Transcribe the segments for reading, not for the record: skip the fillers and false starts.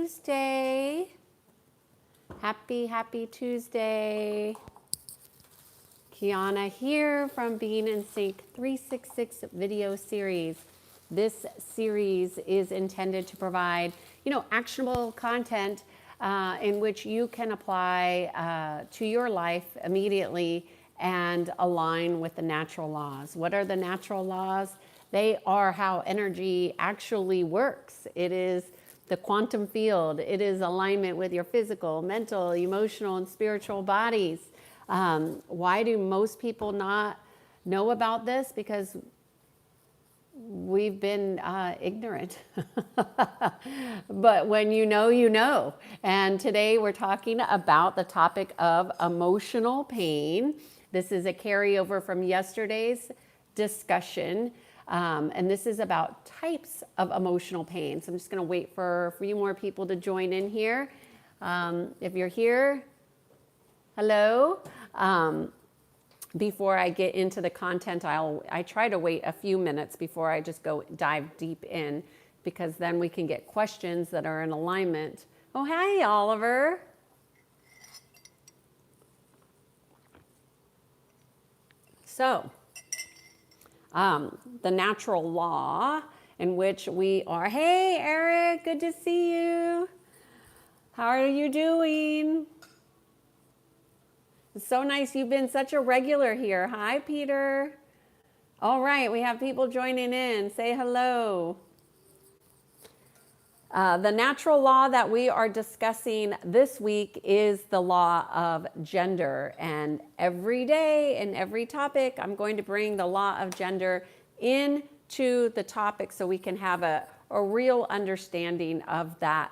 Tuesday. Happy Tuesday. Kiannaa here from Being in Sync 366 video series. This series is intended to provide, actionable content in which you can apply to your life immediately and align with the natural laws. What are the natural laws? They are how energy actually works. It is the quantum field. It is alignment with your physical, mental, emotional, and spiritual bodies. Why do most people not know about this? Because we've been ignorant. But when you know, you know. And today we're talking about the topic of emotional pain. This is a carryover from yesterday's discussion. And this is about types of emotional pain. So I'm just going to wait for a few more people to join in here. If you're here, hello. Before I get into the content, I try to wait a few minutes before I just dive deep in, because then we can get questions that are in alignment. Oh, hi, Oliver. So, the natural law in which we are. Hey, Eric, good to see you. How are you doing? It's so nice. You've been such a regular here. Hi, Peter. All right, we have people joining in. Say hello. The natural law that we are discussing this week is the law of gender. And every day in every topic, I'm going to bring the law of gender into the topic so we can have a real understanding of that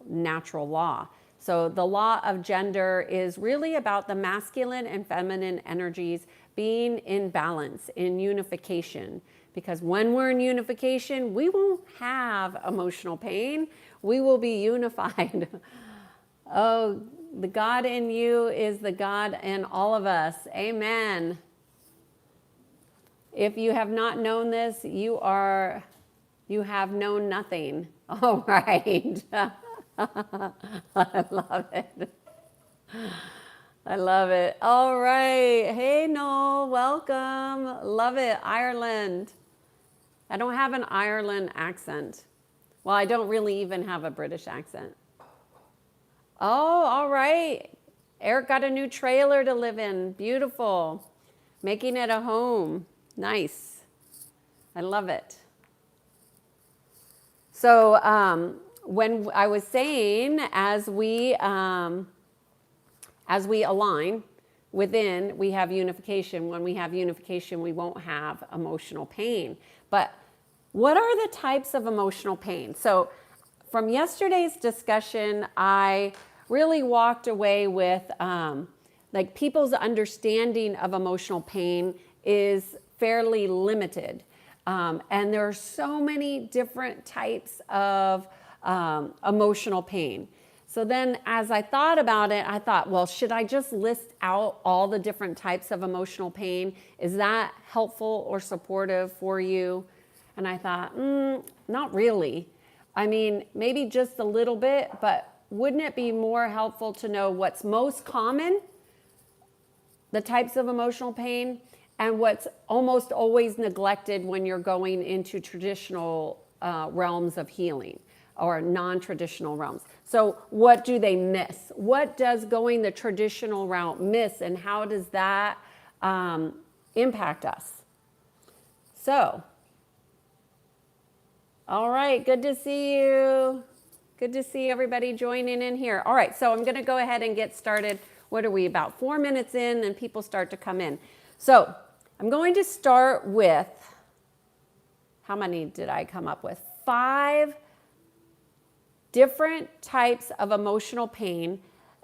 natural law. So the law of gender is really about the masculine and feminine energies being in balance, in unification. Because when we're in unification, we won't have emotional pain. We will be unified. Oh, the God in you is the God in all of us. Amen. If you have not known this, you have known nothing. All right. I love it. I love it. All right. Hey, Noel, welcome. Love it. Ireland. I don't have an Ireland accent. Well, I don't really even have a British accent. Oh, all right. Eric got a new trailer to live in. Beautiful. Making it a home. Nice. I love it. So, when I was saying, as we align within, we have unification. When we have unification, we won't have emotional pain. But what are the types of emotional pain? So from yesterday's discussion, I really walked away with like people's understanding of emotional pain is fairly limited. And there are so many different types of emotional pain. So then as I thought about it, I thought, well, should I just list out all the different types of emotional pain? Is that helpful or supportive for you? And I thought, not really. I mean, maybe just a little bit, but wouldn't it be more helpful to know what's most common, the types of emotional pain, and what's almost always neglected when you're going into traditional realms of healing or non-traditional realms? So what do they miss? What does going the traditional route miss, and how does that impact us? So, all right, good to see you. Good to see everybody joining in here. All right, so I'm going to go ahead and get started. What are we, about 4 minutes in, and people start to come in. So I'm going to start with, how many did I come up with? 5 different types of emotional pain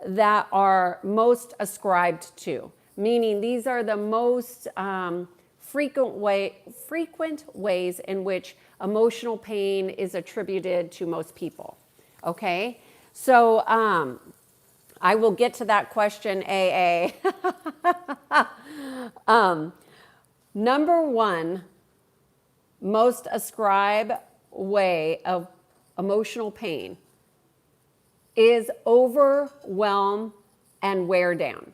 that are most ascribed to, meaning these are the most frequent ways in which emotional pain is attributed to most people. Okay, so I will get to that question, AA. Number 1 most ascribed way of emotional pain is overwhelm and wear down.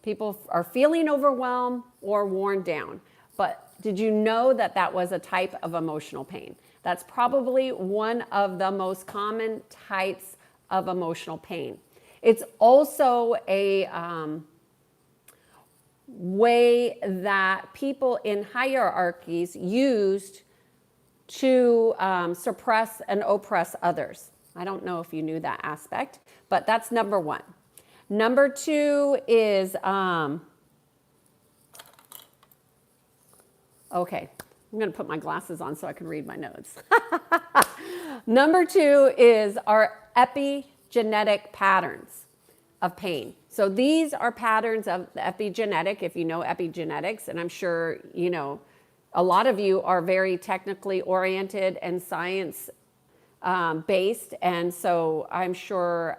People are feeling overwhelmed or worn down. But did you know that that was a type of emotional pain? That's probably one of the most common types of emotional pain. It's also a way that people in hierarchies used to suppress and oppress others. I don't know if you knew that aspect, but that's number one. Number two is, okay, I'm going to put my glasses on so I can read my notes. Number two is our epigenetic patterns of pain. So these are patterns of the epigenetic, if you know epigenetics, and I'm sure you know a lot of you are very technically oriented and science based, and so I'm sure,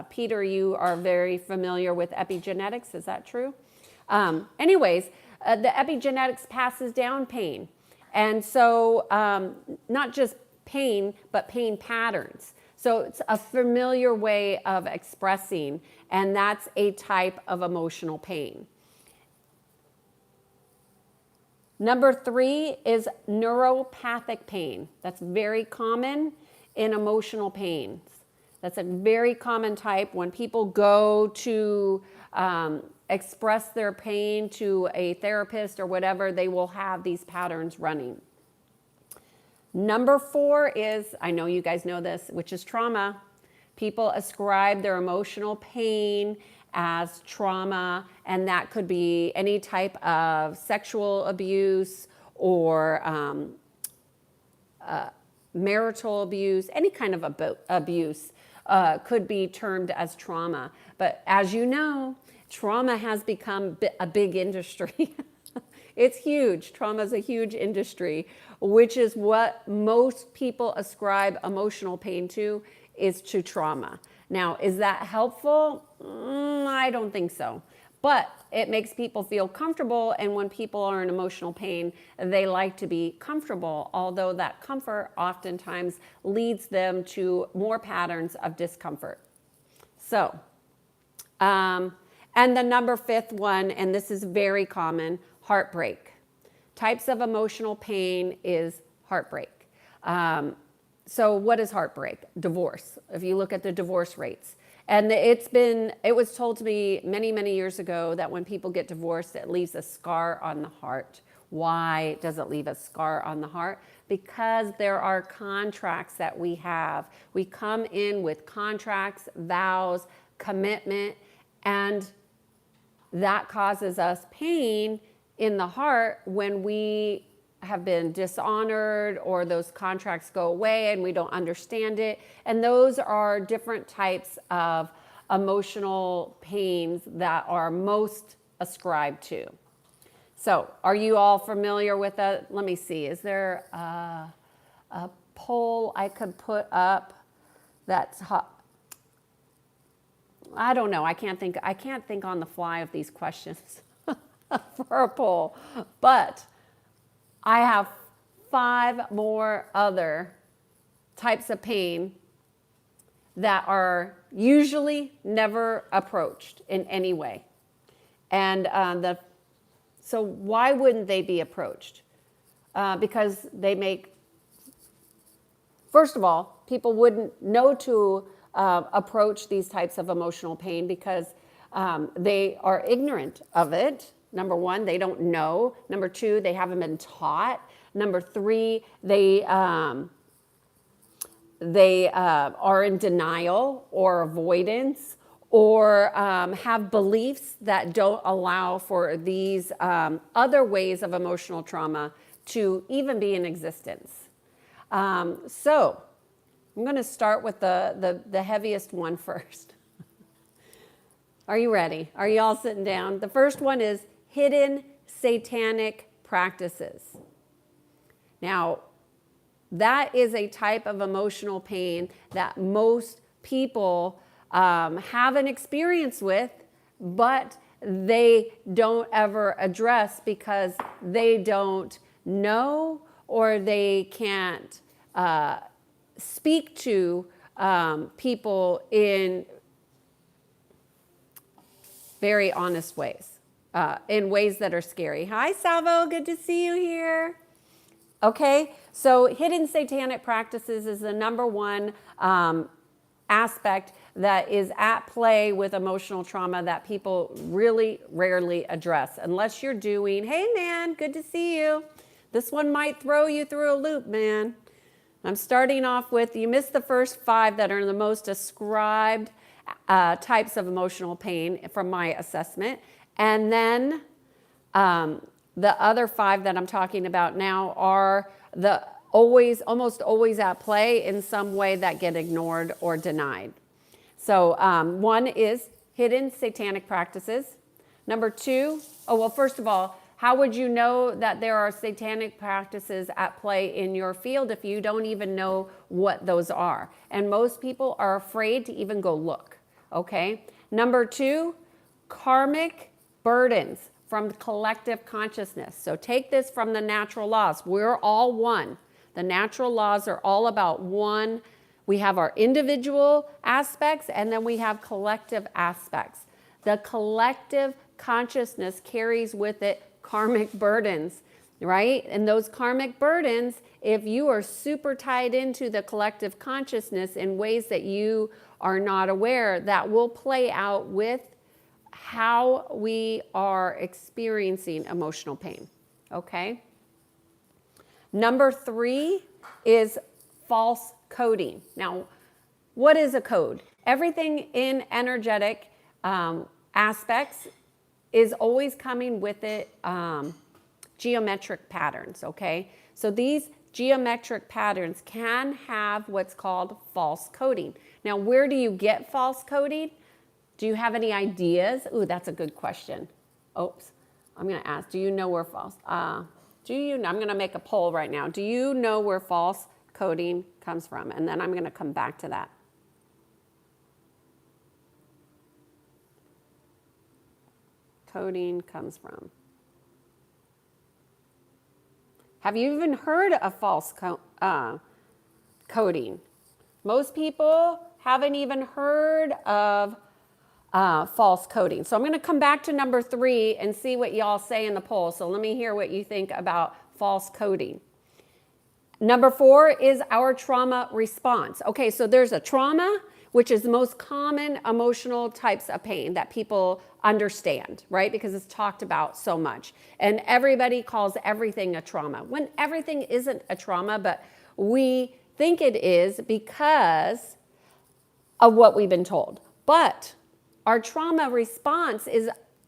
Peter, you are very familiar with epigenetics. Is that true? Anyways, the epigenetics passes down pain, and so not just pain, but pain patterns. So it's a familiar way of expressing, and that's a type of emotional pain. Number three is neuropathic pain. That's very common in emotional pains. That's a very common type. When people go to express their pain to a therapist or whatever, they will have these patterns running. Number four is, I know you guys know this, which is trauma. People ascribe their emotional pain as trauma, and that could be any type of sexual abuse or marital abuse, any kind of abuse could be termed as trauma. But as you know, trauma has become a big industry. It's huge. Trauma is a huge industry, which is what most people ascribe emotional pain to, is to trauma. Now, is that helpful? I don't think so. But it makes people feel comfortable, and when people are in emotional pain, they like to be comfortable, although that comfort oftentimes leads them to more patterns of discomfort. So, and the number fifth one, and this is very common, heartbreak. Types of emotional pain is heartbreak. So what is heartbreak? Divorce. If you look at the divorce rates. And it was told to me many, many years ago that when people get divorced, it leaves a scar on the heart. Why does it leave a scar on the heart? Because there are contracts that we have. We come in with contracts, vows, commitment, and that causes us pain in the heart when we have been dishonored or those contracts go away and we don't understand it. And those are different types of emotional pains that are most ascribed to. So are you all familiar with that? Let me see. Is there a poll I could put up that's hot? I don't know. I can't think on the fly of these questions for a poll, but I have 5 more other types of pain that are usually never approached in any way. And so why wouldn't they be approached? Because they make, first of all, people wouldn't know to approach these types of emotional pain because they are ignorant of it. Number one, they don't know. Number two, they haven't been taught. Number three, they are in denial or avoidance, or have beliefs that don't allow for these other ways of emotional trauma to even be in existence. So I'm going to start with the heaviest one first. Are you ready? Are you all sitting down? The first one is hidden satanic practices. Now, that is a type of emotional pain that most people have an experience with, but they don't ever address because they don't know or they can't speak to people in very honest ways, in ways that are scary. Hi, Salvo, good to see you here. Okay, so hidden satanic practices is the number one aspect that is at play with emotional trauma that people really rarely address. Unless you're doing, hey man, good to see you. This one might throw you through a loop, man. I'm starting off with, you missed the first 5 that are the most ascribed types of emotional pain from my assessment. And then the other 5 that I'm talking about now are the almost always at play in some way that get ignored or denied. So one is hidden satanic practices. Number 2, first of all, how would you know that there are satanic practices at play in your field if you don't even know what those are? And most people are afraid to even go look, okay? Number 2, karmic burdens from collective consciousness. So take this from the natural laws. We're all one. The natural laws are all about one. We have our individual aspects and then we have collective aspects. The collective consciousness carries with it karmic burdens, right? And those karmic burdens, if you are super tied into the collective consciousness in ways that you are not aware, that will play out with how we are experiencing emotional pain, okay? Number 3 is false coding. Now, what is a code? Everything in energetic aspects is always coming with it geometric patterns, okay? So these geometric patterns can have what's called false coding. Now, where do you get false coding? Do you have any ideas? Ooh, that's a good question. Oops, I'm gonna ask, do you know where false, I'm gonna make a poll right now. Do you know where false coding comes from? And then I'm gonna come back to that. Coding comes from. Have you even heard of false coding? Most people haven't even heard of false coding. So I'm going to come back to number 3 and see what y'all say in the poll. So let me hear what you think about false coding. Number 4 is our trauma response. Okay, so there's a trauma, which is the most common emotional types of pain that people understand, right? Because it's talked about so much. And everybody calls everything a trauma, when everything isn't a trauma, but we think it is because of what we've been told. But our trauma response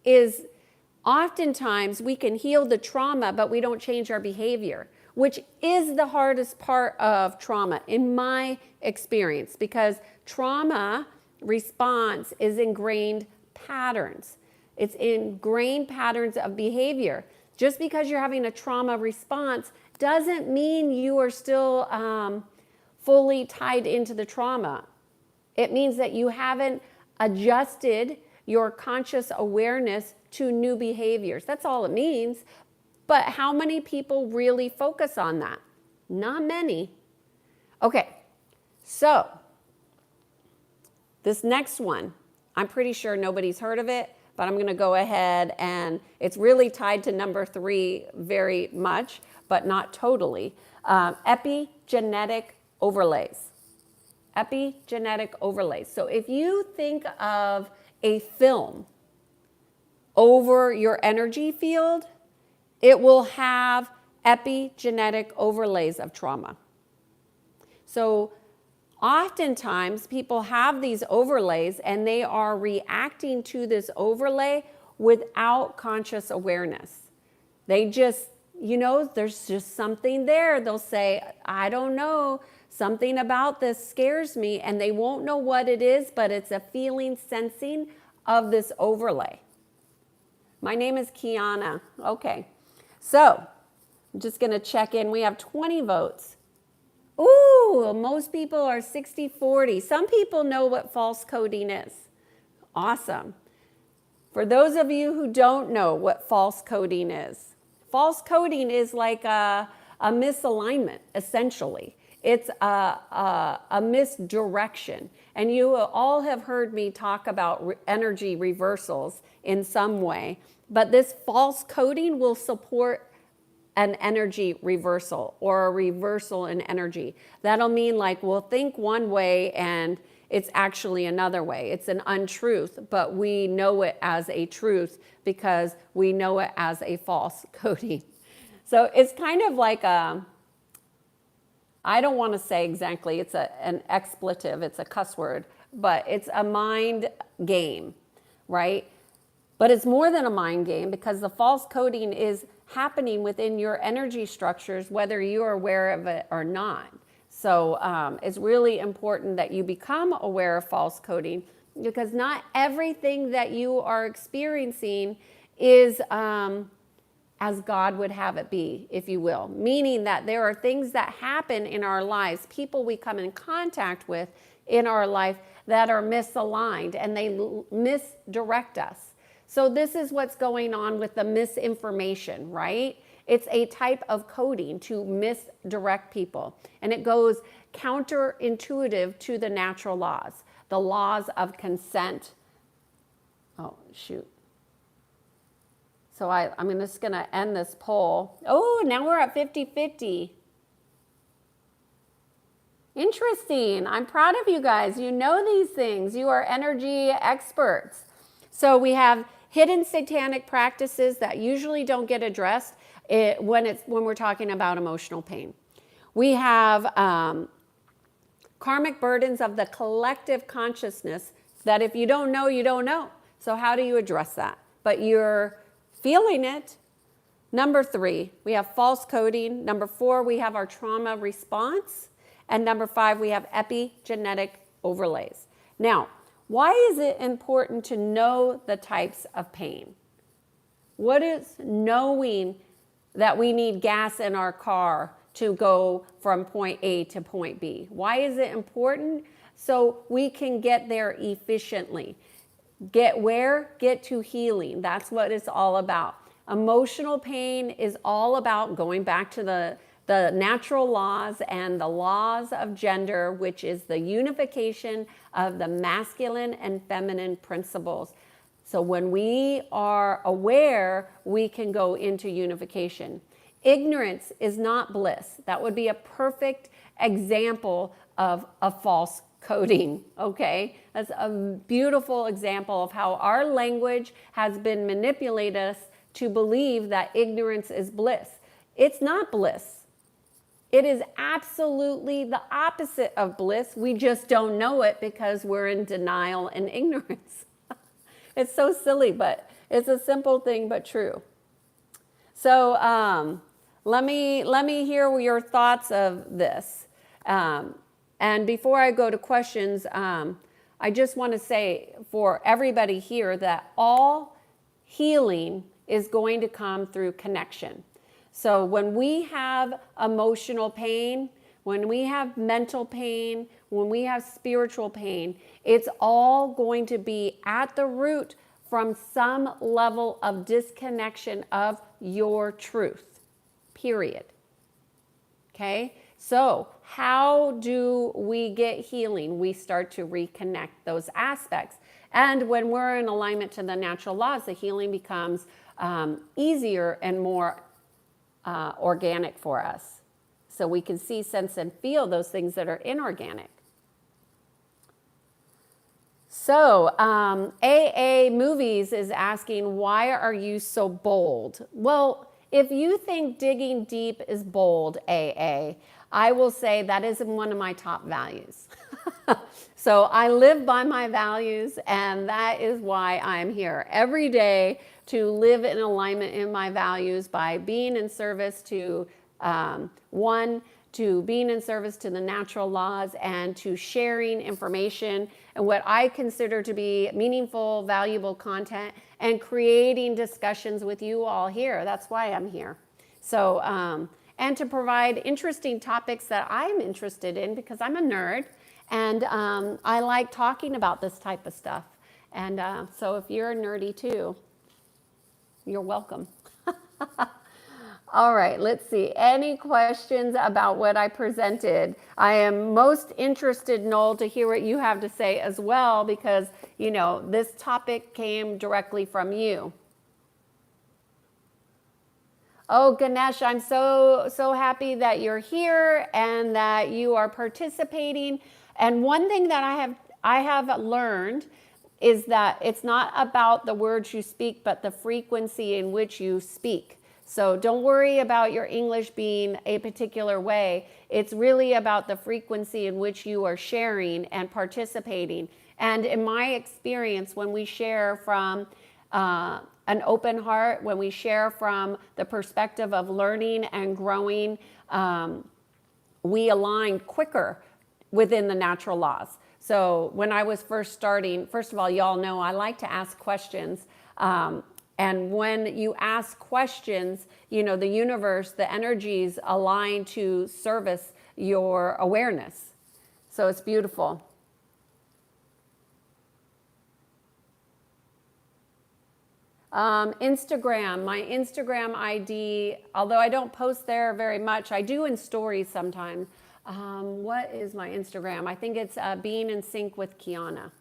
is oftentimes we can heal the trauma, but we don't change our behavior, which is the hardest part of trauma in my experience, because trauma response is ingrained patterns. It's ingrained patterns of behavior. Just because you're having a trauma response doesn't mean you are still fully tied into the trauma. It means that you haven't adjusted your conscious awareness to new behaviors. That's all it means. But how many people really focus on that? Not many. Okay, so this next one, I'm pretty sure nobody's heard of it, but I'm going to go ahead, and it's really tied to number 3 very much, but not totally. Epigenetic overlays. Epigenetic overlays. So if you think of a film over your energy field, it will have epigenetic overlays of trauma. So oftentimes people have these overlays and they are reacting to this overlay without conscious awareness. They just, there's just something there. They'll say, I don't know, something about this scares me, and they won't know what it is, but it's a feeling, sensing of this overlay. My name is Kiannaa. Okay, so I'm just going to check in. We have 20 votes. Ooh, most people are 60-40. Some people know what false coding is. Awesome. For those of you who don't know what false coding is like a misalignment, essentially. It's a misdirection. And you all have heard me talk about energy reversals in some way, but this false coding will support an energy reversal or a reversal in energy. That'll mean like we'll think one way and it's actually another way. It's an untruth, but we know it as a truth because we know it as a false coding. So it's kind of like a, I don't want to say exactly, it's an expletive, it's a cuss word, but it's a mind game, right? But it's more than a mind game because the false coding is happening within your energy structures, whether you're aware of it or not. So it's really important that you become aware of false coding because not everything that you are experiencing is as God would have it be, if you will. Meaning that there are things that happen in our lives, people we come in contact with in our life that are misaligned and they misdirect us. So this is what's going on with the misinformation, right? It's a type of coding to misdirect people. And it goes counterintuitive to the natural laws, the laws of consent. Oh, shoot. So I'm just going to end this poll. Oh, now we're at 50-50. Interesting. I'm proud of you guys. You know these things. You are energy experts. So we have hidden satanic practices that usually don't get addressed when we're talking about emotional pain. We have karmic burdens of the collective consciousness that if you don't know, you don't know. So how do you address that? But you're feeling it. Number 3, we have false coding. Number 4, we have our trauma response. And number 5, we have epigenetic overlays. Now, why is it important to know the types of pain? What is knowing that we need gas in our car to go from point A to point B? Why is it important? So we can get there efficiently. Get where? Get to healing. That's what it's all about. Emotional pain is all about going back to the natural laws and the laws of gender, which is the unification of the masculine and feminine principles. So when we are aware, we can go into unification. Ignorance is not bliss. That would be a perfect example of a false coding, okay? That's a beautiful example of how our language has been manipulated us to believe that ignorance is bliss. It's not bliss. It is absolutely the opposite of bliss. We just don't know it because we're in denial and ignorance. It's so silly, but it's a simple thing, but true. So let me hear your thoughts of this. And before I go to questions, I just want to say for everybody here that all healing is going to come through connection. So when we have emotional pain, when we have mental pain, when we have spiritual pain, it's all going to be at the root from some level of disconnection of your truth, period. Okay? So how do we get healing? We start to reconnect those aspects. And when we're in alignment to the natural laws, the healing becomes easier and more organic for us. So we can see, sense, and feel those things that are inorganic. So AA Movies is asking, why are you so bold? Well, if you think digging deep is bold, AA, I will say that is one of my top values. So I live by my values, and that is why I'm here every day to live in alignment in my values by being in service to to being in service to the natural laws and to sharing information and what I consider to be meaningful, valuable content and creating discussions with you all here. That's why I'm here. So, and to provide interesting topics that I'm interested in because I'm a nerd and I like talking about this type of stuff. And so if you're nerdy too, you're welcome. All right, let's see. Any questions about what I presented? I am most interested, Noel, to hear what you have to say as well, because, you know, this topic came directly from you. Oh, Ganesh, I'm so happy that you're here and that you are participating. And one thing that I have learned is that it's not about the words you speak, but the frequency in which you speak. So don't worry about your English being a particular way. It's really about the frequency in which you are sharing and participating. And in my experience, when we share from an open heart, when we share from the perspective of learning and growing, we align quicker within the natural laws. So when I was first starting, first of all, y'all know I like to ask questions. And when you ask questions, you know, the universe, the energies align to service your awareness. So it's beautiful. Instagram, my Instagram ID, although I don't post there very much, I do in stories sometimes. What is my Instagram? I think it's Being in Sync with Kiannaa.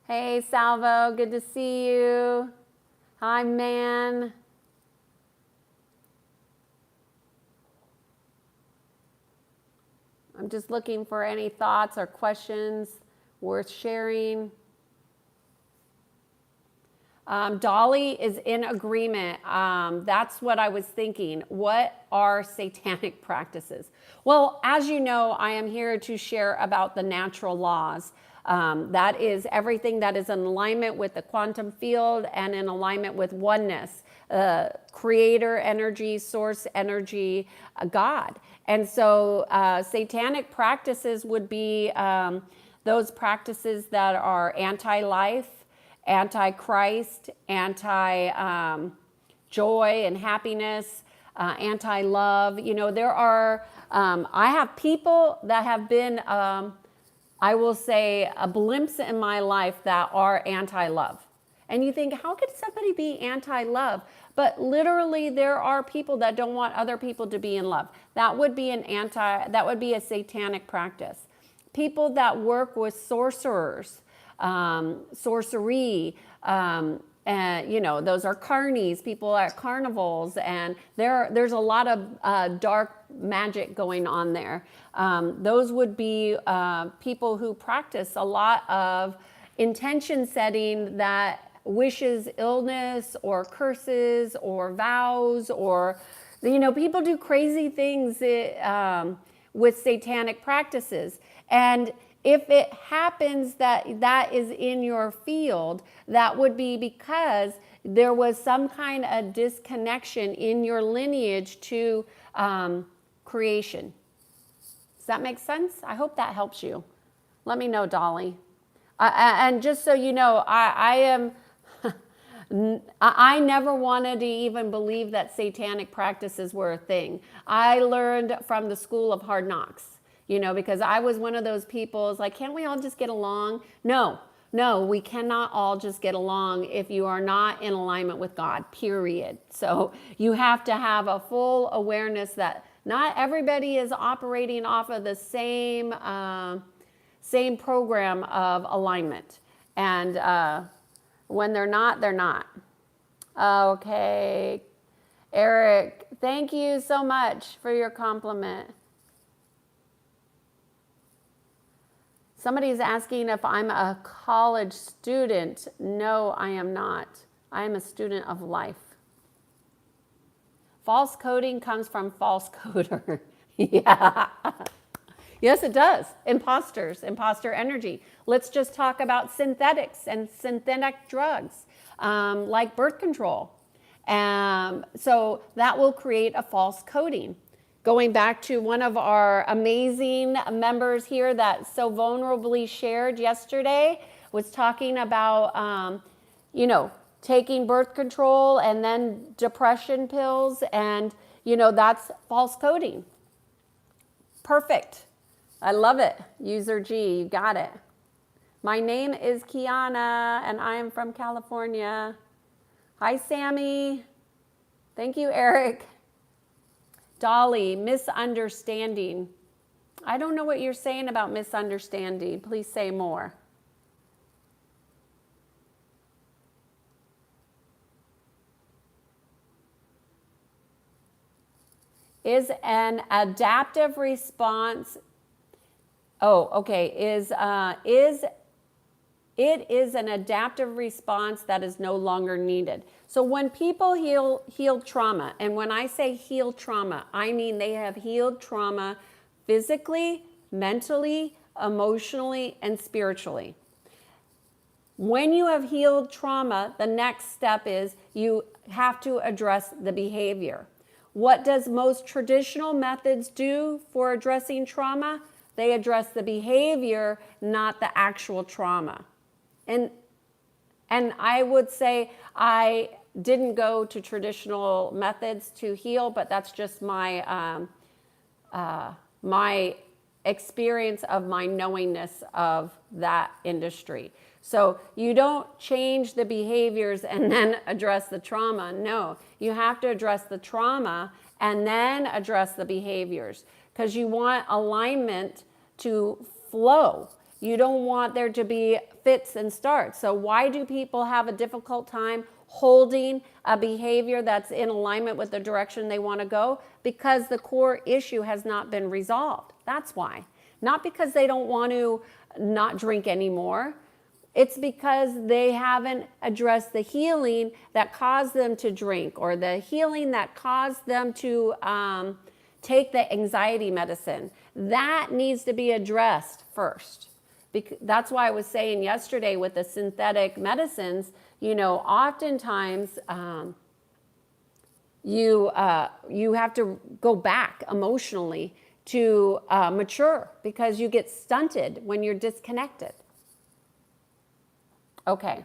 Hey, Salvo, good to see you. Hi, man. I'm just looking for any thoughts or questions worth sharing. Dolly is in agreement. That's what I was thinking. What are satanic practices? Well, as you know, I am here to share about the natural laws. That is everything that is in alignment with the quantum field and in alignment with oneness, creator energy, source energy, God. And so satanic practices would be those practices that are anti-life, anti-Christ, anti-joy and happiness, anti-love. You know, there are, I have people that have been, I will say, a glimpse in my life that are anti-love. And you think, how could somebody be anti-love? But literally, there are people that don't want other people to be in love. That would be that would be a satanic practice. People that work with sorcerers, sorcery, and you know, those are carnies, people at carnivals, and there's a lot of dark magic going on there. Those would be people who practice a lot of intention setting that wishes illness or curses or vows, or, you know, people do crazy things with satanic practices. And if it happens that that is in your field, that would be because there was some kind of disconnection in your lineage to creation. Does that make sense? I hope that helps you. Let me know, Dolly. And just so you know, I never wanted to even believe that satanic practices were a thing. I learned from the school of hard knocks. You know, because I was one of those people, it's like, can't we all just get along? No, we cannot all just get along if you are not in alignment with God, period. So you have to have a full awareness that not everybody is operating off of the same program of alignment. And when they're not, they're not. Okay. Eric, thank you so much for your compliment. Somebody's asking if I'm a college student. No, I am not. I am a student of life. False coding comes from false coder. Yeah. Yes, it does. Imposters, imposter energy. Let's just talk about synthetics and synthetic drugs, like birth control. So that will create a false coding. Going back to one of our amazing members here that so vulnerably shared yesterday, was talking about, you know, taking birth control and then depression pills, and, you know, that's false coding. Perfect. I love it. User G, you got it. My name is Kiannaa, and I am from California. Hi, Sammy. Thank you, Eric. Dolly, misunderstanding. I don't know what you're saying about misunderstanding. Please say more. Is an adaptive response, it is an adaptive response that is no longer needed. So when people heal trauma, and when I say heal trauma, I mean they have healed trauma physically, mentally, emotionally, and spiritually. When you have healed trauma, the next step is you have to address the behavior. What does most traditional methods do for addressing trauma? They address the behavior, not the actual trauma. And I would say I didn't go to traditional methods to heal, but that's just my my experience of my knowingness of that industry. So you don't change the behaviors and then address the trauma. No, you have to address the trauma and then address the behaviors, because you want alignment to flow. You don't want there to be fits and starts. So why do people have a difficult time holding a behavior that's in alignment with the direction they want to go? Because the core issue has not been resolved. That's why. Not because they don't want to not drink anymore. It's because they haven't addressed the healing that caused them to drink, or the healing that caused them to take the anxiety medicine. That needs to be addressed first. That's why I was saying yesterday with the synthetic medicines, you know, oftentimes you have to go back emotionally to mature, because you get stunted when you're disconnected. Okay.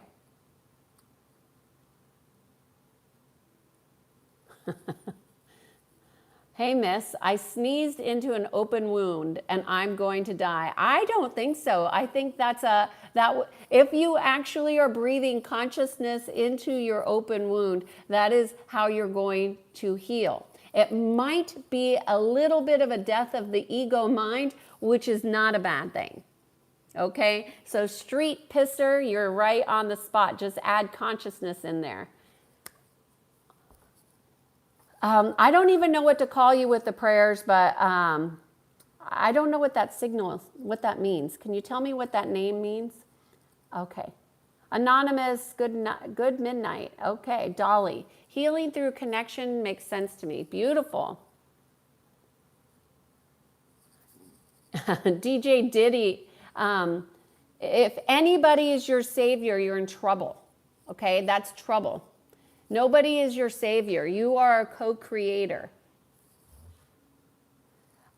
Hey, miss, I sneezed into an open wound and I'm going to die. I don't think so. I think if you actually are breathing consciousness into your open wound, that is how you're going to heal. It might be a little bit of a death of the ego mind, which is not a bad thing. Okay, so street pisser, you're right on the spot. Just add consciousness in there. I don't even know what to call you with the prayers, but I don't know what that signal, what that means. Can you tell me what that name means? Okay. Anonymous, good midnight. Okay, Dolly. Healing through connection makes sense to me. Beautiful. DJ Diddy, if anybody is your savior, you're in trouble. Okay, that's trouble. Nobody is your savior. You are a co-creator.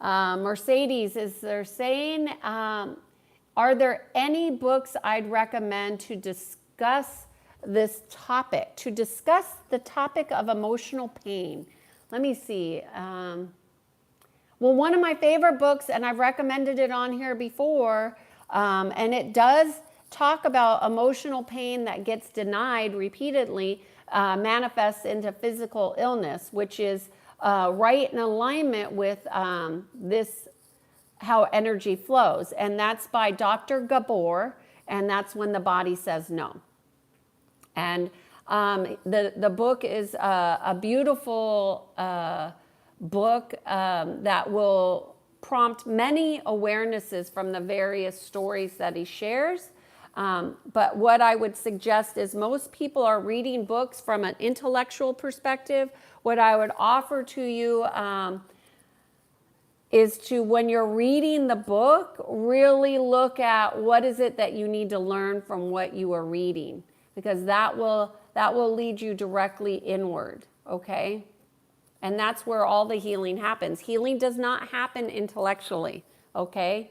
Mercedes, is there saying, are there any books I'd recommend to discuss this topic, to discuss the topic of emotional pain? Let me see. Well, one of my favorite books, and I've recommended it on here before, and it does talk about emotional pain that gets denied repeatedly, manifests into physical illness, which is right in alignment with this, how energy flows. And that's by Dr. Gabor, and that's When the Body Says No. And the book is a beautiful book that will prompt many awarenesses from the various stories that he shares. But what I would suggest is most people are reading books from an intellectual perspective. What I would offer to you is to, when you're reading the book, really look at what is it that you need to learn from what you are reading, because that will lead you directly inward, okay? And that's where all the healing happens. Healing does not happen intellectually, okay?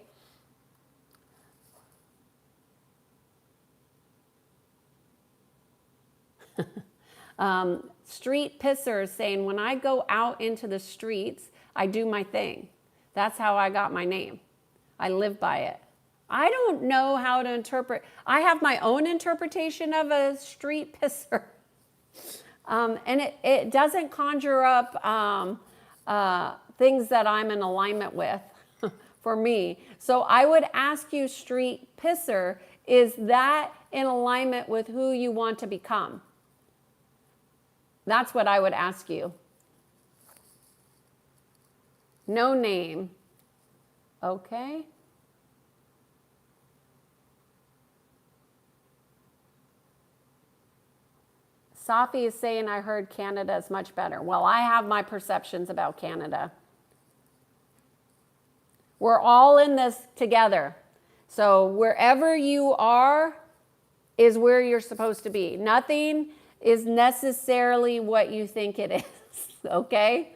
Street pissers saying, when I go out into the streets, I do my thing. That's how I got my name. I live by it. I don't know how to interpret. I have my own interpretation of a street pisser. And it doesn't conjure up things that I'm in alignment with for me. So I would ask you, street pisser, is that in alignment with who you want to become? That's what I would ask you. No name. Okay. Safi is saying, I heard Canada is much better. Well, I have my perceptions about Canada. We're all in this together. So wherever you are is where you're supposed to be. Nothing is necessarily what you think it is, okay?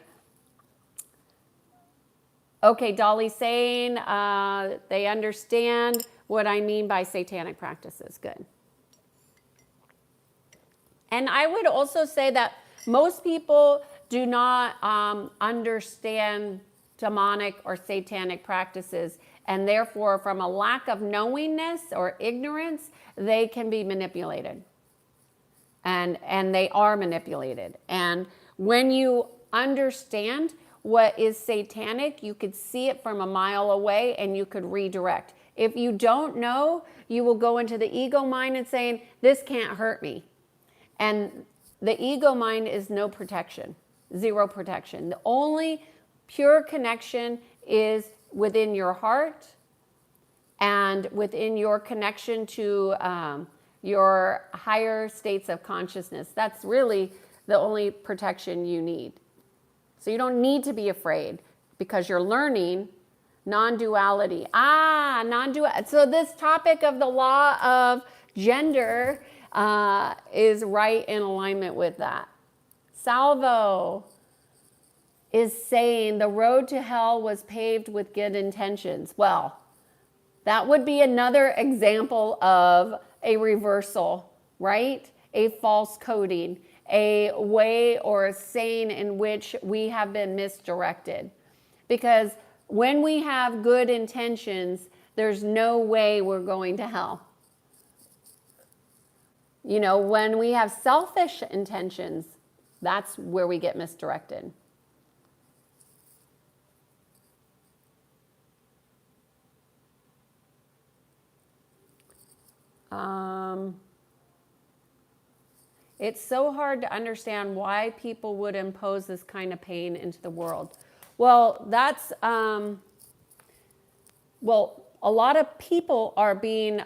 Okay, Dolly's saying they understand what I mean by satanic practices. Good. And I would also say that most people do not understand demonic or satanic practices, and therefore from a lack of knowingness or ignorance, they can be manipulated. And they are manipulated. And when you understand what is satanic, you could see it from a mile away and you could redirect. If you don't know, you will go into the ego mind and saying, this can't hurt me. And the ego mind is no protection, zero protection. The only pure connection is within your heart and within your connection to your higher states of consciousness. That's really the only protection you need. So you don't need to be afraid because you're learning non-duality. Non-duality. So this topic of the law of gender is right in alignment with that. Salvo is saying the road to hell was paved with good intentions. Well, that would be another example of a reversal, right? A false coding, a way or a saying in which we have been misdirected. Because when we have good intentions, there's no way we're going to hell. You know, when we have selfish intentions, that's where we get misdirected. It's so hard to understand why people would impose this kind of pain into the world. Well, that's, a lot of people are being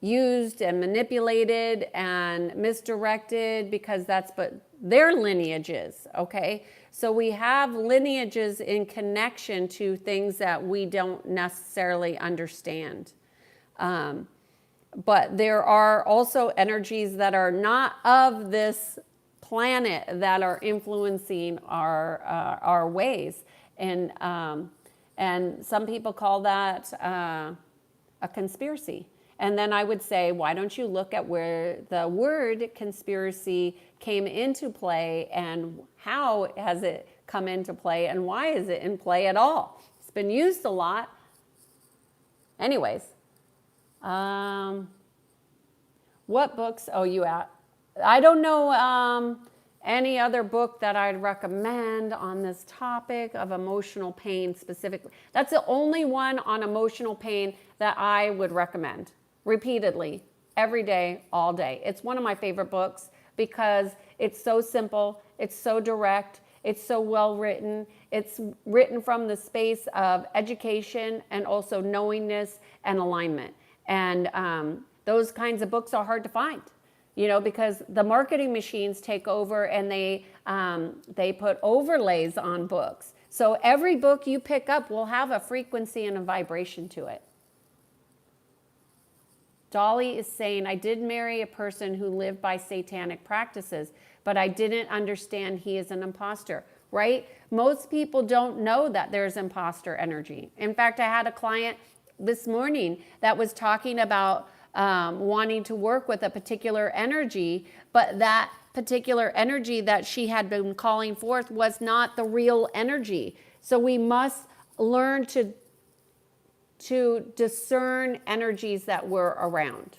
used and manipulated and misdirected because that's what their lineage is, okay? So we have lineages in connection to things that we don't necessarily understand. But there are also energies that are not of this planet that are influencing our ways. And some people call that a conspiracy. And then I would say, why don't you look at where the word conspiracy came into play and how has it come into play and why is it in play at all? It's been used a lot. Anyways. What books? I don't know any other book that I'd recommend on this topic of emotional pain specifically. That's the only one on emotional pain that I would recommend repeatedly, every day, all day. It's one of my favorite books because it's so simple, it's so direct, it's so well written. It's written from the space of education and also knowingness and alignment. And those kinds of books are hard to find, you know, because the marketing machines take over and they put overlays on books. So every book you pick up will have a frequency and a vibration to it. Dolly is saying, I did marry a person who lived by satanic practices, but I didn't understand he is an imposter, right? Most people don't know that there's imposter energy. In fact, I had a client this morning that was talking about wanting to work with a particular energy, but that particular energy that she had been calling forth was not the real energy. So we must learn to discern energies that we're around.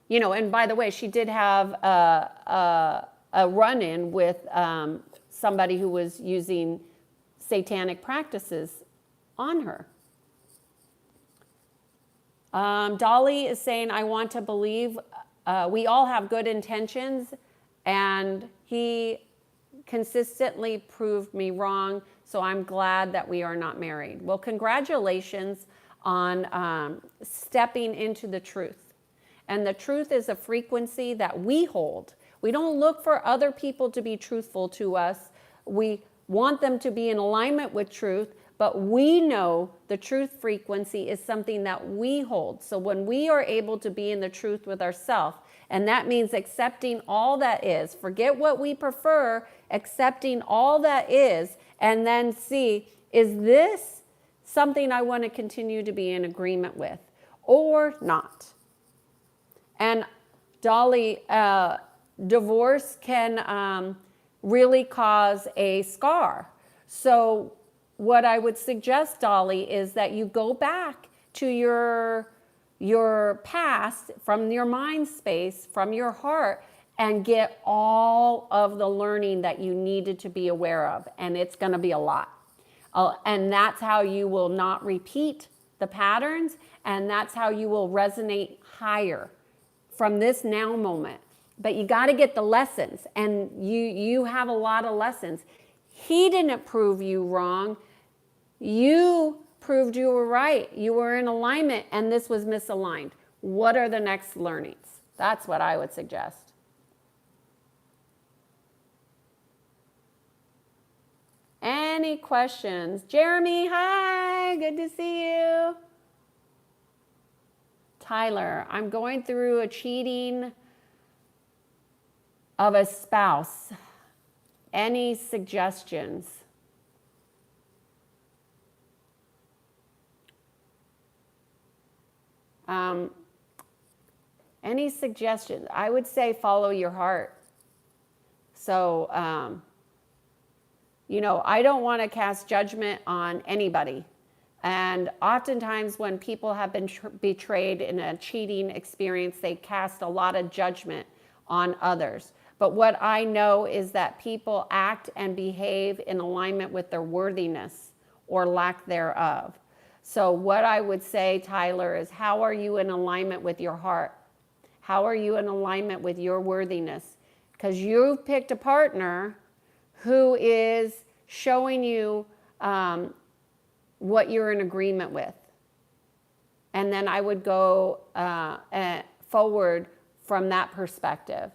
you know, and by the way, she did have a run-in with somebody who was using satanic practices on her. Dolly is saying, I want to believe we all have good intentions, and he consistently proved me wrong, so I'm glad that we are not married. Well, congratulations on stepping into the truth. And the truth is a frequency that we hold. We don't look for other people to be truthful to us. We want them to be in alignment with truth, but we know the truth frequency is something that we hold. So when we are able to be in the truth with ourselves, and that means accepting all that is, forget what we prefer, accepting all that is, and then see, is this something I want to continue to be in agreement with or not? And Dolly, divorce can really cause a scar. So what I would suggest, Dolly, is that you go back to your past, from your mind space, from your heart, and get all of the learning that you needed to be aware of. And it's going to be a lot. And that's how you will not repeat the patterns, and that's how you will resonate higher from this now moment. But you got to get the lessons, and you have a lot of lessons. He didn't prove you wrong. You proved you were right. You were in alignment, and this was misaligned. What are the next learnings? That's what I would suggest. Any questions? Jeremy, hi, good to see you. Tyler, I'm going through a cheating of a spouse. Any suggestions? Any suggestions? I would say follow your heart. So, you know, I don't want to cast judgment on anybody. And oftentimes when people have been betrayed in a cheating experience, they cast a lot of judgment on others. But what I know is that people act and behave in alignment with their worthiness or lack thereof. So what I would say, Tyler, is how are you in alignment with your heart? How are you in alignment with your worthiness? Because you've picked a partner who is showing you what you're in agreement with. And then I would go forward from that perspective.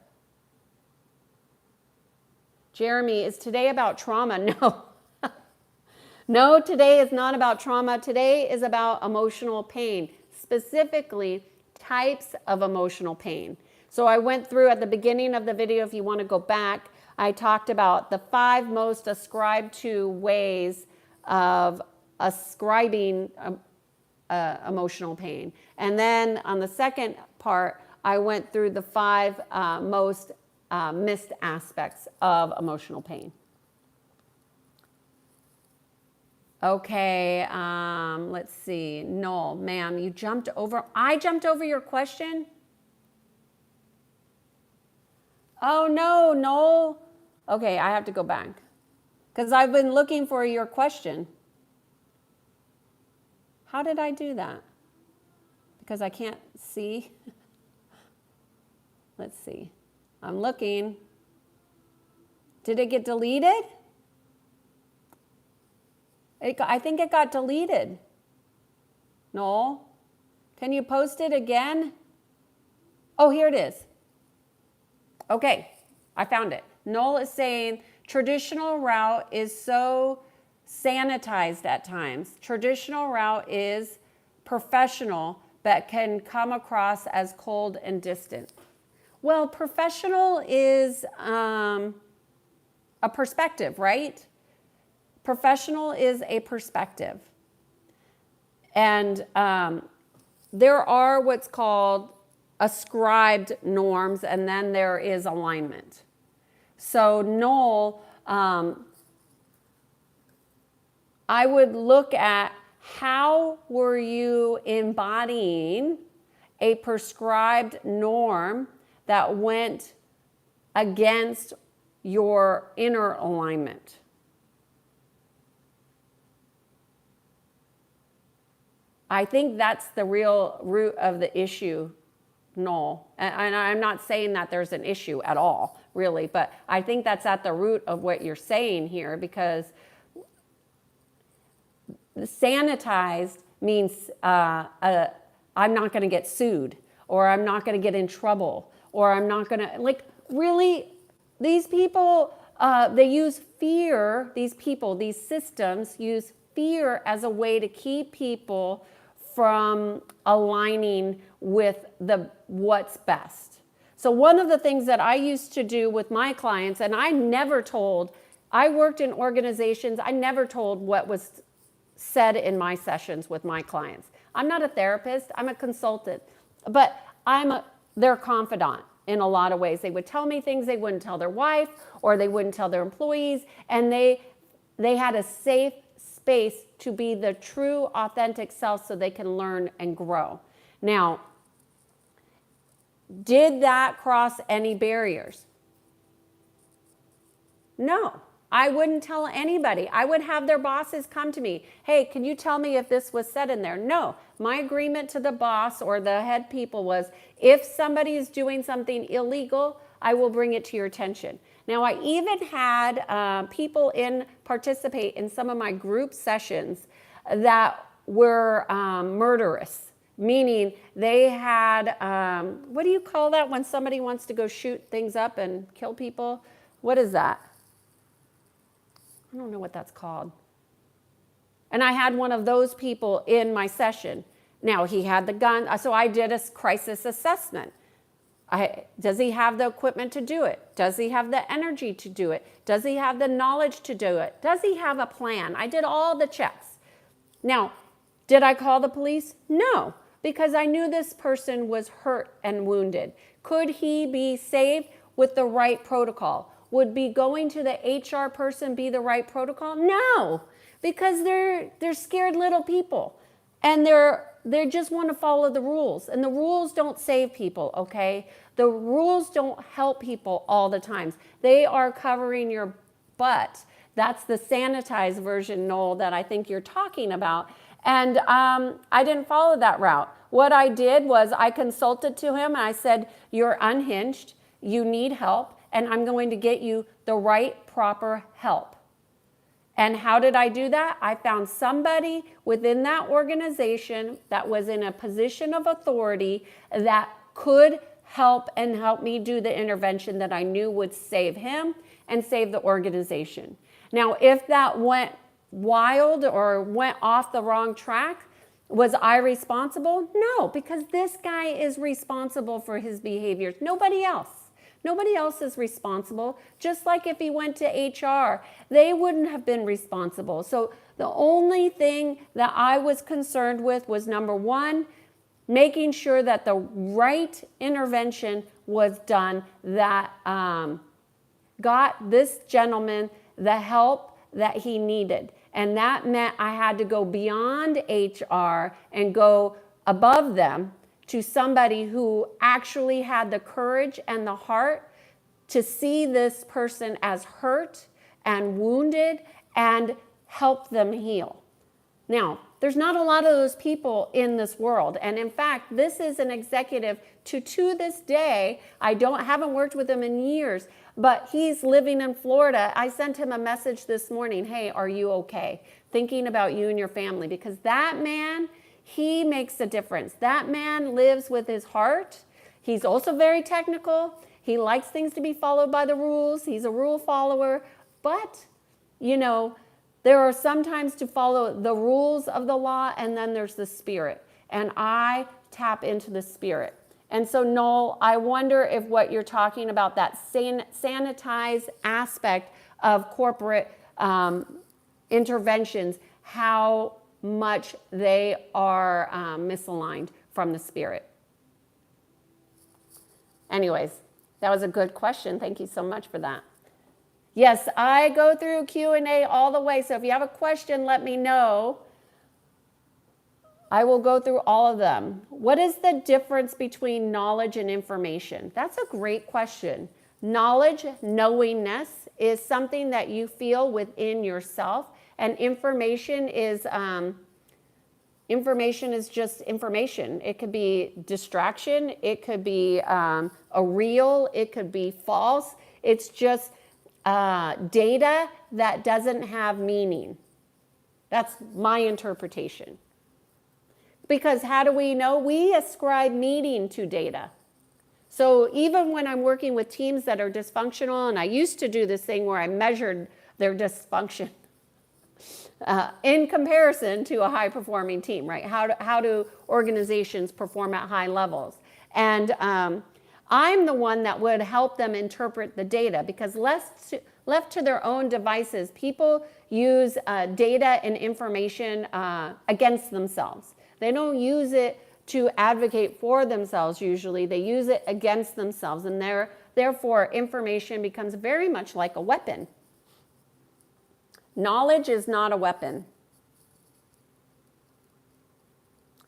Jeremy, is today about trauma? No. No, today is not about trauma. Today is about emotional pain, specifically types of emotional pain. So I went through at the beginning of the video, if you want to go back, I talked about the 5 most ascribed to ways of ascribing emotional pain. And then on the second part, I went through the 5 most missed aspects of emotional pain. Okay, let's see. Noel, ma'am, you jumped over. I jumped over your question? Oh, no, Noel. Okay, I have to go back because I've been looking for your question. How did I do that? Because I can't see. Let's see. I'm looking. Did it get deleted? I think it got deleted. Noel, can you post it again? Oh, here it is. Okay, I found it. Noel is saying traditional route is so sanitized at times. Traditional route is professional, but can come across as cold and distant. Well, professional is a perspective, right? Professional is a perspective. And there are what's called ascribed norms, and then there is alignment. So Noel, I would look at how were you embodying a prescribed norm that went against your inner alignment. I think that's the real root of the issue, Noel. And I'm not saying that there's an issue at all, really, but I think that's at the root of what you're saying here, because sanitized means I'm not going to get sued, or I'm not going to get in trouble, or I'm not going to, like, really, these people, they use fear, these systems use fear as a way to keep people from aligning with what's best. So one of the things that I used to do with my clients, and I worked in organizations, I never told what was said in my sessions with my clients. I'm not a therapist, I'm a consultant, but I'm their confidant in a lot of ways. They would tell me things they wouldn't tell their wife, or they wouldn't tell their employees, and they had a safe space to be the true, authentic self so they can learn and grow. Now, did that cross any barriers? No. I wouldn't tell anybody. I would have their bosses come to me. Hey, can you tell me if this was said in there? No. My agreement to the boss or the head people was, if somebody is doing something illegal, I will bring it to your attention. Now, I even had people participate in some of my group sessions that were murderous, meaning they had, what do you call that when somebody wants to go shoot things up and kill people? What is that? I don't know what that's called. And I had one of those people in my session. Now, he had the gun, so I did a crisis assessment. Does he have the equipment to do it? Does he have the energy to do it? Does he have the knowledge to do it? Does he have a plan? I did all the checks. Now, did I call the police? No, because I knew this person was hurt and wounded. Could he be saved with the right protocol? Would be going to the HR person be the right protocol? No, because they're scared little people, and they just want to follow the rules, and the rules don't save people, okay? The rules don't help people all the times. They are covering your butt. That's the sanitized version, Noel, that I think you're talking about. And I didn't follow that route. What I did was I consulted to him, and I said, you're unhinged, you need help, and I'm going to get you the right, proper help. And how did I do that? I found somebody within that organization that was in a position of authority that could help me do the intervention that I knew would save him and save the organization. Now, if that went wild or went off the wrong track, was I responsible? No, because this guy is responsible for his behaviors. Nobody else. Nobody else is responsible. Just like if he went to HR, they wouldn't have been responsible. So the only thing that I was concerned with was, number one, making sure that the right intervention was done that got this gentleman the help that he needed. And that meant I had to go beyond HR and go above them to somebody who actually had the courage and the heart to see this person as hurt and wounded and help them heal. Now, there's not a lot of those people in this world. And in fact, this is an executive to this day. I haven't worked with him in years, but he's living in Florida. I sent him a message this morning. Hey, are you okay? Thinking about you and your family, because that man, he makes a difference. That man lives with his heart. He's also very technical. He likes things to be followed by the rules. He's a rule follower. But, there are sometimes to follow the rules of the law, and then there's the spirit. And I tap into the spirit. And so, Noel, I wonder if what you're talking about, that sanitized aspect of corporate interventions, how much they are misaligned from the spirit. Anyways, that was a good question. Thank you so much for that. Yes, I go through Q&A all the way, so if you have a question, let me know. I will go through all of them. What is the difference between knowledge and information? That's a great question. Knowledge, knowingness, is something that you feel within yourself, and information is just information. It could be distraction, it could be a real, it could be false. It's just data that doesn't have meaning. That's my interpretation. Because how do we know? We ascribe meaning to data. So even when I'm working with teams that are dysfunctional, and I used to do this thing where I measured their dysfunction in comparison to a high-performing team, right? How do organizations perform at high levels? And I'm the one that would help them interpret the data, because left to their own devices, people use data and information against themselves. They don't use it to advocate for themselves usually. They use it against themselves, and therefore information becomes very much like a weapon. Knowledge is not a weapon.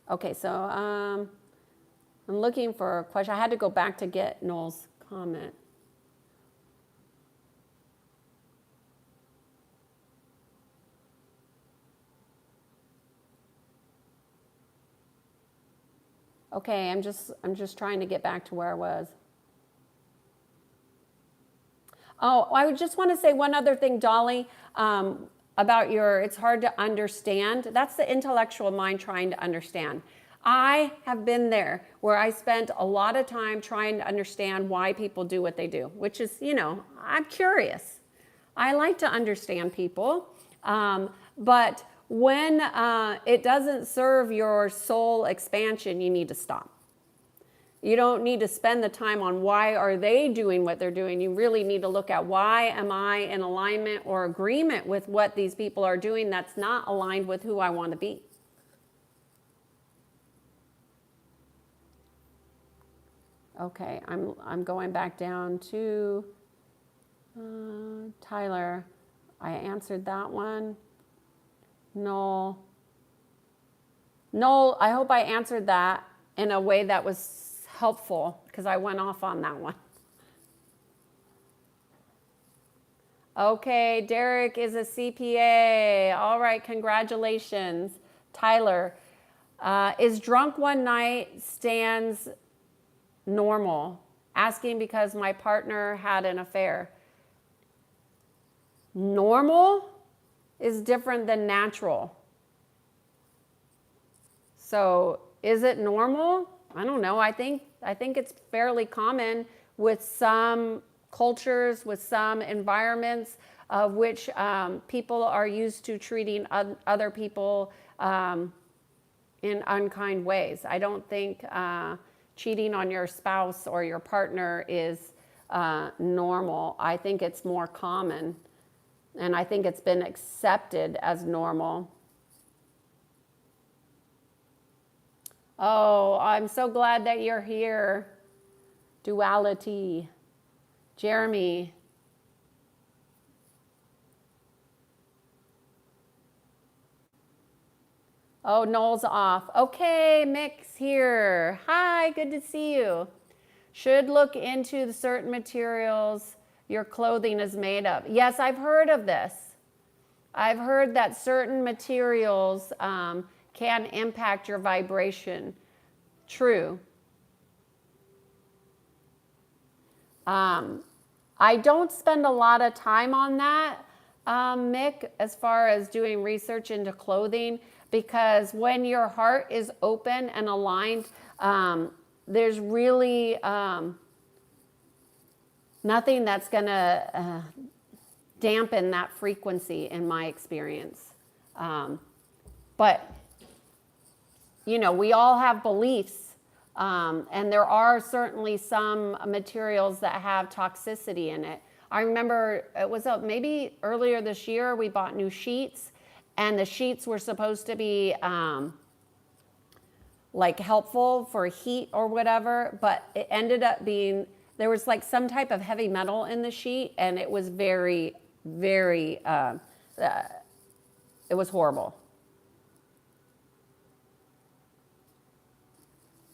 Okay, so I'm looking for a question. I had to go back to get Noel's comment. Okay, I'm just trying to get back to where I was. Oh, I just want to say one other thing, Dolly, about it's hard to understand. That's the intellectual mind trying to understand. I have been there where I spent a lot of time trying to understand why people do what they do, which is, I'm curious. I like to understand people, but when it doesn't serve your soul expansion, you need to stop. You don't need to spend the time on why are they doing what they're doing. You really need to look at why am I in alignment or agreement with what these people are doing that's not aligned with who I want to be. Okay, I'm going back down to Tyler. I answered that one. Noel, I hope I answered that in a way that was helpful, because I went off on that one. Okay, Derek is a CPA. All right, congratulations. Tyler, is drunk one night stands normal? Asking because my partner had an affair. Normal is different than natural. So is it normal? I don't know. I think it's fairly common with some cultures, with some environments of which people are used to treating other people in unkind ways. I don't think cheating on your spouse or your partner is normal. I think it's more common. And I think it's been accepted as normal. Oh, I'm so glad that you're here. Duality. Jeremy. Oh, Noel's off. Okay, Mick's here. Hi, good to see you. Should look into the certain materials your clothing is made of. Yes, I've heard of this. I've heard that certain materials can impact your vibration. True. I don't spend a lot of time on that, Mick, as far as doing research into clothing, because when your heart is open and aligned, there's really nothing that's going to dampen that frequency in my experience. But, we all have beliefs, and there are certainly some materials that have toxicity in it. I remember it was maybe earlier this year, we bought new sheets, and the sheets were supposed to be like helpful for heat or whatever, but it ended up being, there was like some type of heavy metal in the sheet, and it was very, very, it was horrible.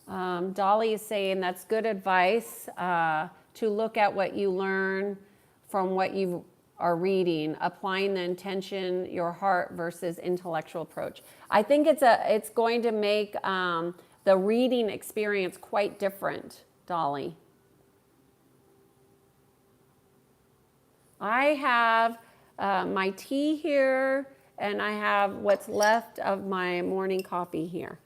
Dolly is saying that's good advice to look at what you learn from what you are reading, applying the intention, your heart versus intellectual approach. I think it's going to make the reading experience quite different, Dolly. I have my tea here, and I have what's left of my morning coffee here.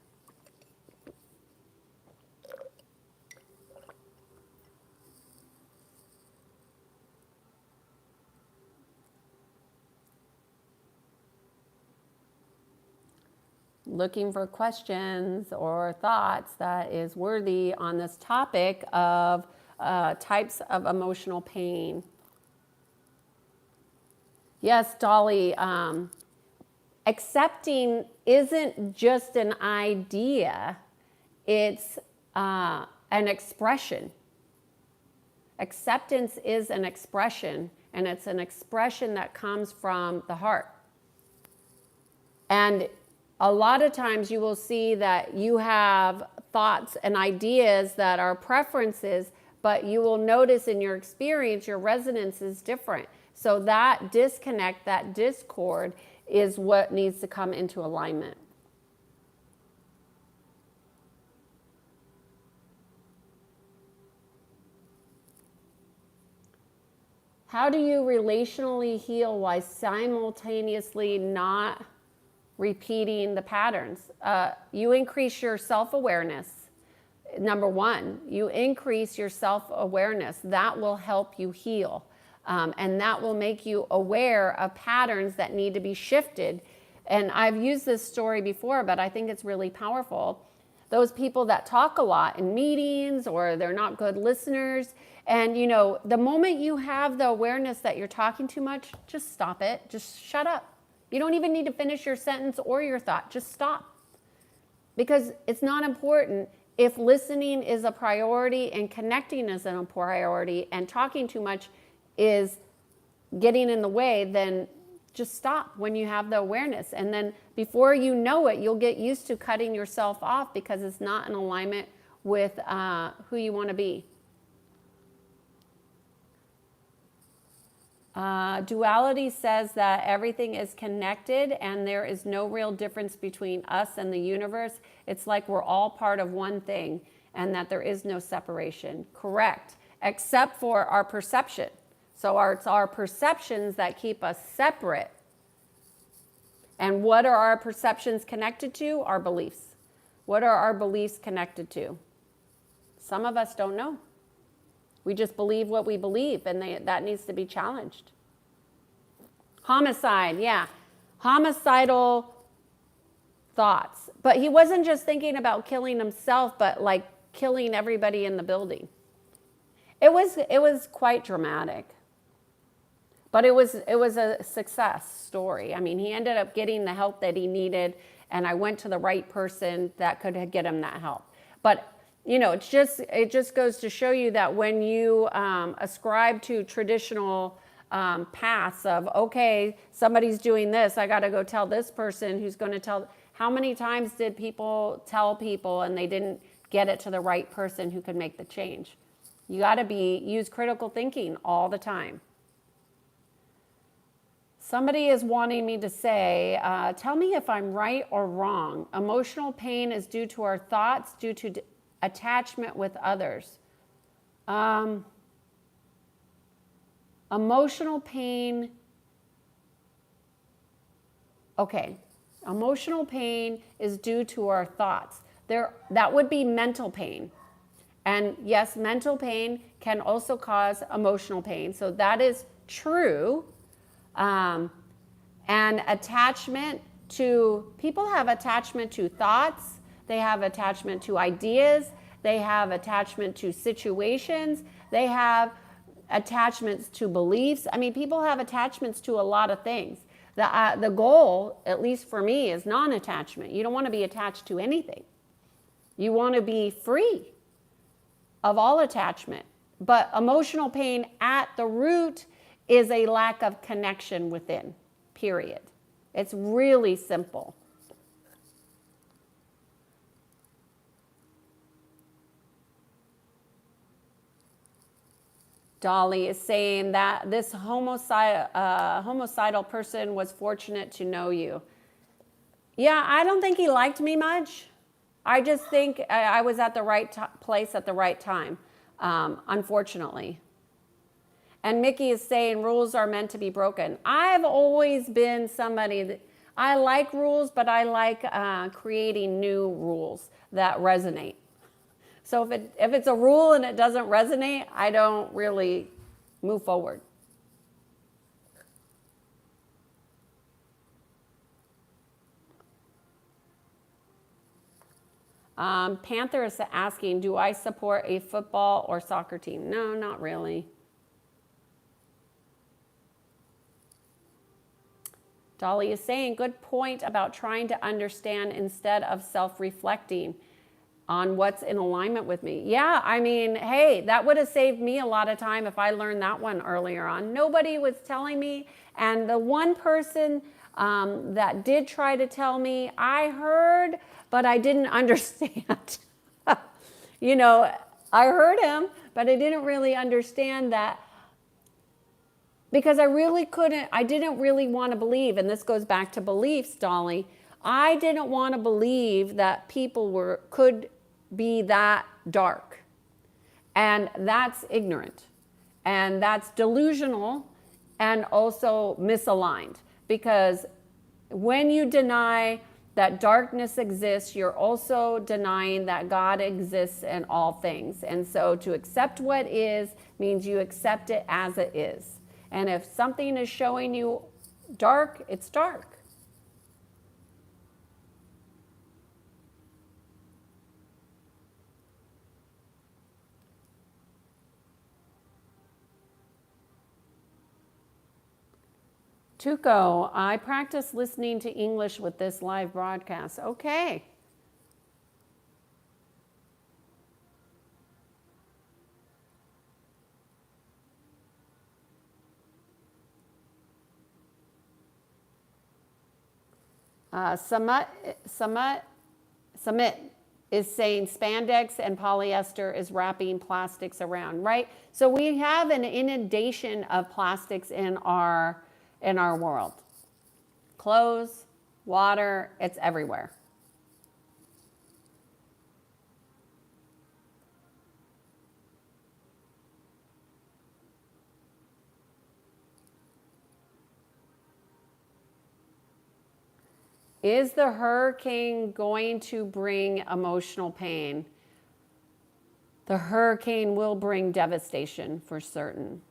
Looking for questions or thoughts that is worthy on this topic of types of emotional pain. Yes, Dolly, accepting isn't just an idea, it's an expression. Acceptance is an expression, and it's an expression that comes from the heart. And a lot of times you will see that you have thoughts and ideas that are preferences, but you will notice in your experience your resonance is different. So that disconnect, that discord is what needs to come into alignment. How do you relationally heal while simultaneously not repeating the patterns? You increase your self-awareness. Number one, you increase your self-awareness. That will help you heal. And that will make you aware of patterns that need to be shifted. And I've used this story before, but I think it's really powerful. Those people that talk a lot in meetings, or they're not good listeners. And you know, the moment you have the awareness that you're talking too much, just stop it. Just shut up. You don't even need to finish your sentence or your thought. Just stop. Because it's not important. If listening is a priority and connecting is a priority and talking too much is getting in the way, then just stop when you have the awareness. And then before you know it, you'll get used to cutting yourself off because it's not in alignment with who you want to be. Duality says that everything is connected and there is no real difference between us and the universe. It's like we're all part of one thing and that there is no separation. Correct, except for our perception. So it's our perceptions that keep us separate. And what are our perceptions connected to? Our beliefs. What are our beliefs connected to? Some of us don't know. We just believe what we believe, and that needs to be challenged. Homicide, yeah. Homicidal thoughts. But he wasn't just thinking about killing himself, but like killing everybody in the building. It was quite dramatic. But it was a success story. I mean, he ended up getting the help that he needed, and I went to the right person that could get him that help. But you know, it just goes to show you that when you ascribe to traditional paths of, okay, somebody's doing this, I got to go tell this person who's going to tell. How many times did people tell people and they didn't get it to the right person who could make the change? You got to use critical thinking all the time. Somebody is wanting me to say, tell me if I'm right or wrong. Emotional pain is due to our thoughts, due to attachment with others. Emotional pain. Okay. Emotional pain is due to our thoughts. That would be mental pain. And yes, mental pain can also cause emotional pain. So that is true. And attachment to, people have attachment to thoughts, they have attachment to ideas, they have attachment to situations, they have attachments to beliefs. I mean, people have attachments to a lot of things. The goal, at least for me, is non-attachment. You don't want to be attached to anything. You want to be free of all attachment. But emotional pain at the root is a lack of connection within, period. It's really simple. Dolly is saying that this homicidal person was fortunate to know you. Yeah, I don't think he liked me much. I just think I was at the right place at the right time, unfortunately. And Mickey is saying rules are meant to be broken. I've always been somebody that I like rules, but I like creating new rules that resonate. So if it's a rule and it doesn't resonate, I don't really move forward. Panther is asking, do I support a football or soccer team? No, not really. Dolly is saying, good point about trying to understand instead of self-reflecting on what's in alignment with me. Yeah, I mean, hey, that would have saved me a lot of time if I learned that one earlier on. Nobody was telling me, and the one person that did try to tell me, I heard, but I didn't understand. You know, I heard him, but I didn't really understand that, because I didn't really want to believe, and this goes back to beliefs, Dolly. I didn't want to believe that people could be that dark. And that's ignorant. And that's delusional and also misaligned. Because when you deny that darkness exists, you're also denying that God exists in all things. And so to accept what is means you accept it as it is. And if something is showing you dark, it's dark. Tuco, I practice listening to English with this live broadcast. Okay. Samit is saying spandex and polyester is wrapping plastics around, right? So we have an inundation of plastics in our world. Clothes, water, it's everywhere. Is the hurricane going to bring emotional pain? The hurricane will bring devastation for certain.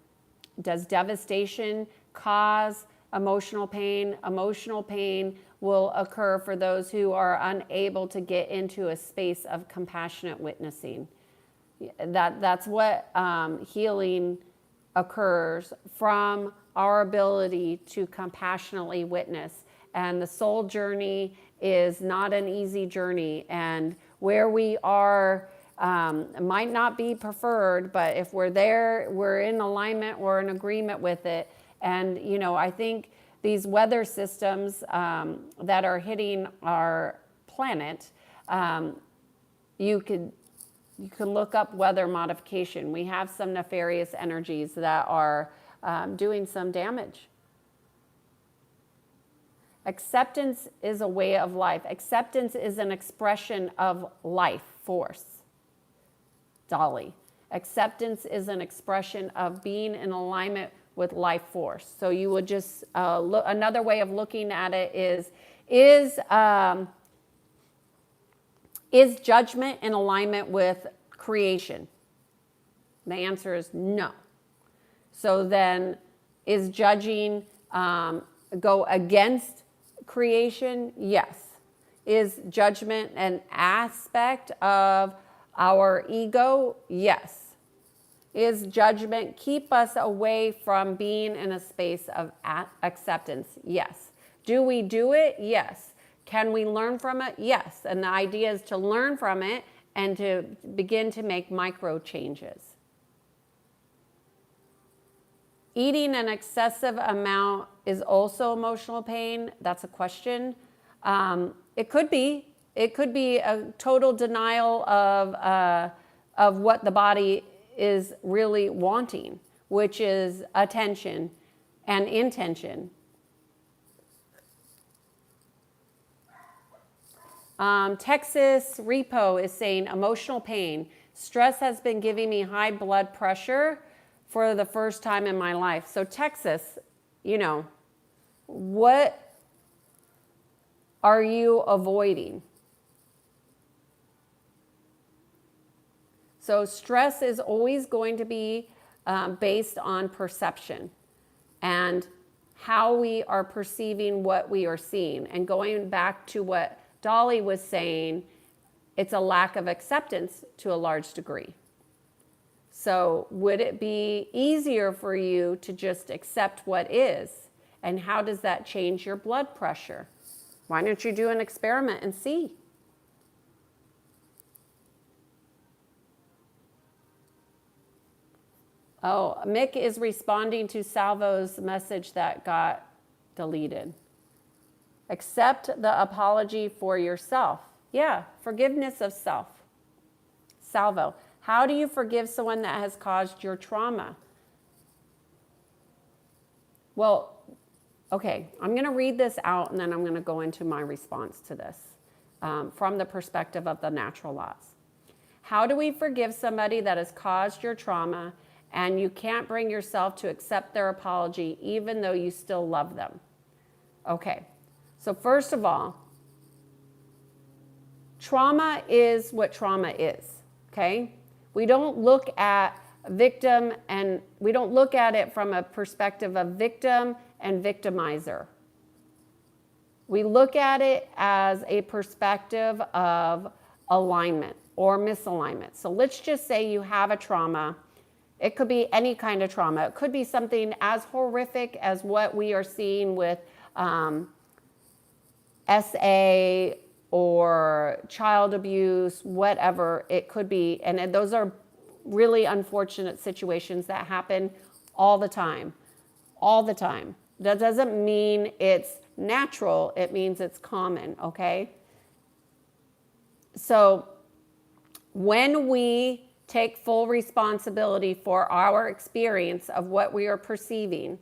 Does devastation cause emotional pain? Emotional pain will occur for those who are unable to get into a space of compassionate witnessing. That's what healing occurs from, our ability to compassionately witness. And the soul journey is not an easy journey. And where we are might not be preferred, but if we're there, we're in alignment, we're in agreement with it. And, you know, I think these weather systems that are hitting our planet, you could look up weather modification. We have some nefarious energies that are doing some damage. Acceptance is a way of life. Acceptance is an expression of life force. Dolly. Acceptance is an expression of being in alignment with life force. So you would just look, another way of looking at it is judgment in alignment with creation? The answer is no. So then, is judging go against creation? Yes. Is judgment an aspect of our ego? Yes. Is judgment keep us away from being in a space of acceptance? Yes. Do we do it? Yes. Can we learn from it? Yes. And the idea is to learn from it and to begin to make micro changes. Eating an excessive amount is also emotional pain. That's a question. It could be. It could be a total denial of what the body is really wanting. which is attention and intention. Texas Repo is saying emotional pain. Stress has been giving me high blood pressure for the first time in my life. So Texas, you know, what are you avoiding? So stress is always going to be based on perception and how we are perceiving what we are seeing. And going back to what Dolly was saying, it's a lack of acceptance to a large degree. So would it be easier for you to just accept what is? And how does that change your blood pressure? Why don't you do an experiment and see? Oh, Mick is responding to Salvo's message that got deleted. Accept the apology for yourself. Yeah, forgiveness of self. Salvo, how do you forgive someone that has caused your trauma? Well, okay, I'm going to read this out and then I'm going to go into my response to this from the perspective of the natural laws. How do we forgive somebody that has caused your trauma and you can't bring yourself to accept their apology even though you still love them? Okay, so first of all, trauma is what trauma is, okay? We don't look at victim and we don't look at it from a perspective of victim and victimizer. We look at it as a perspective of alignment or misalignment. So let's just say you have a trauma. It could be any kind of trauma. It could be something as horrific as what we are seeing with SA or child abuse, whatever it could be. And those are really unfortunate situations that happen all the time. All the time. That doesn't mean it's natural. It means it's common, okay? So when we take full responsibility for our experience of what we are perceiving,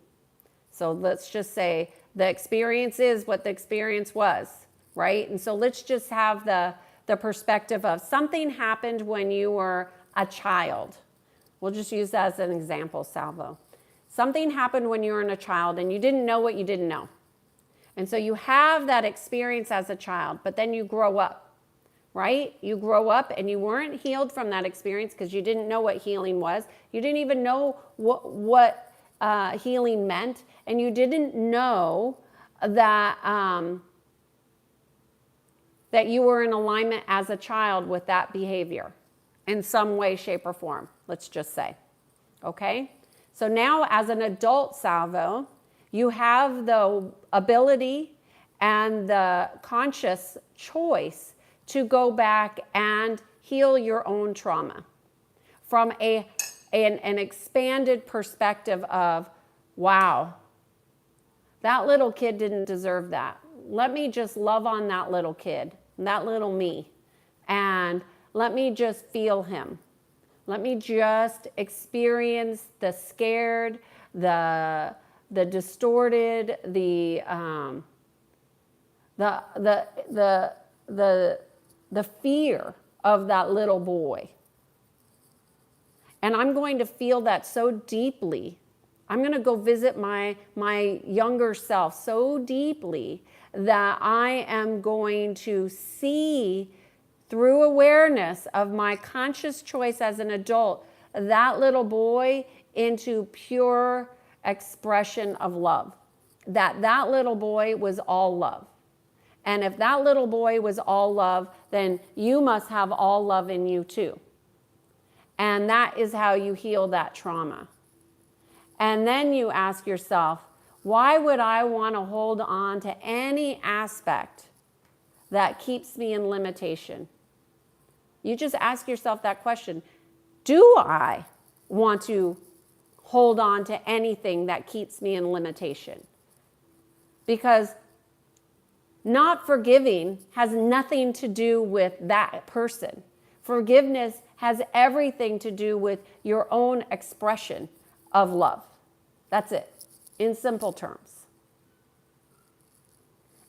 so let's just say the experience is what the experience was, right? And so let's just have the perspective of something happened when you were a child. We'll just use that as an example, Salvo. Something happened when you were a child and you didn't know what you didn't know. And so you have that experience as a child, but then you grow up, right? You grow up and you weren't healed from that experience because you didn't know what healing was. You didn't even know what healing meant. And you didn't know that, that you were in alignment as a child with that behavior in some way, shape, or form, let's just say, okay? So now as an adult, Salvo, you have the ability and the conscious choice to go back and heal your own trauma from an expanded perspective of, wow, that little kid didn't deserve that. Let me just love on that little kid, that little me, and let me just feel him. Let me just experience the scared, the distorted, the fear of that little boy. And I'm going to feel that so deeply. I'm going to go visit my younger self so deeply that I am going to see through awareness of my conscious choice as an adult, that little boy into pure expression of love. That little boy was all love. And if that little boy was all love, then you must have all love in you too. And that is how you heal that trauma. And then you ask yourself, why would I want to hold on to any aspect that keeps me in limitation? You just ask yourself that question. Do I want to hold on to anything that keeps me in limitation? Because not forgiving has nothing to do with that person. Forgiveness has everything to do with your own expression of love. That's it, in simple terms.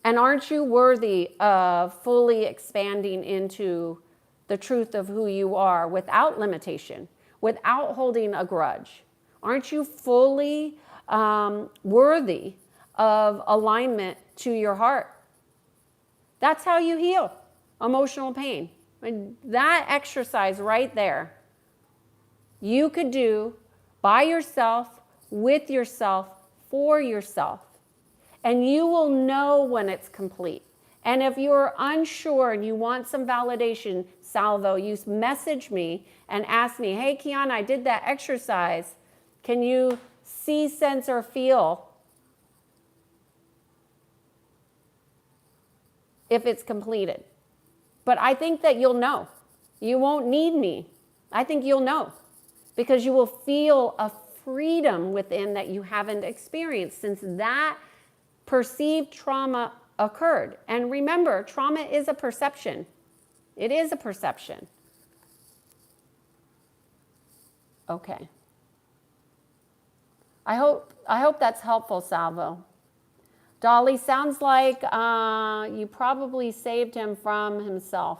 And aren't you worthy of fully expanding into the truth of who you are without limitation, without holding a grudge? Aren't you fully worthy of alignment to your heart? That's how you heal emotional pain. And that exercise right there, you could do by yourself, with yourself, for yourself. And you will know when it's complete. And if you're unsure and you want some validation, salvo, you message me and ask me, hey, Kiannaa, I did that exercise. Can you see, sense, or feel if it's completed? But I think that you'll know. You won't need me. I think you'll know because you will feel a freedom within that you haven't experienced since that perceived trauma occurred. And remember, trauma is a perception. It is a perception. Okay. I hope that's helpful, Salvo. Dolly, sounds like you probably saved him from himself.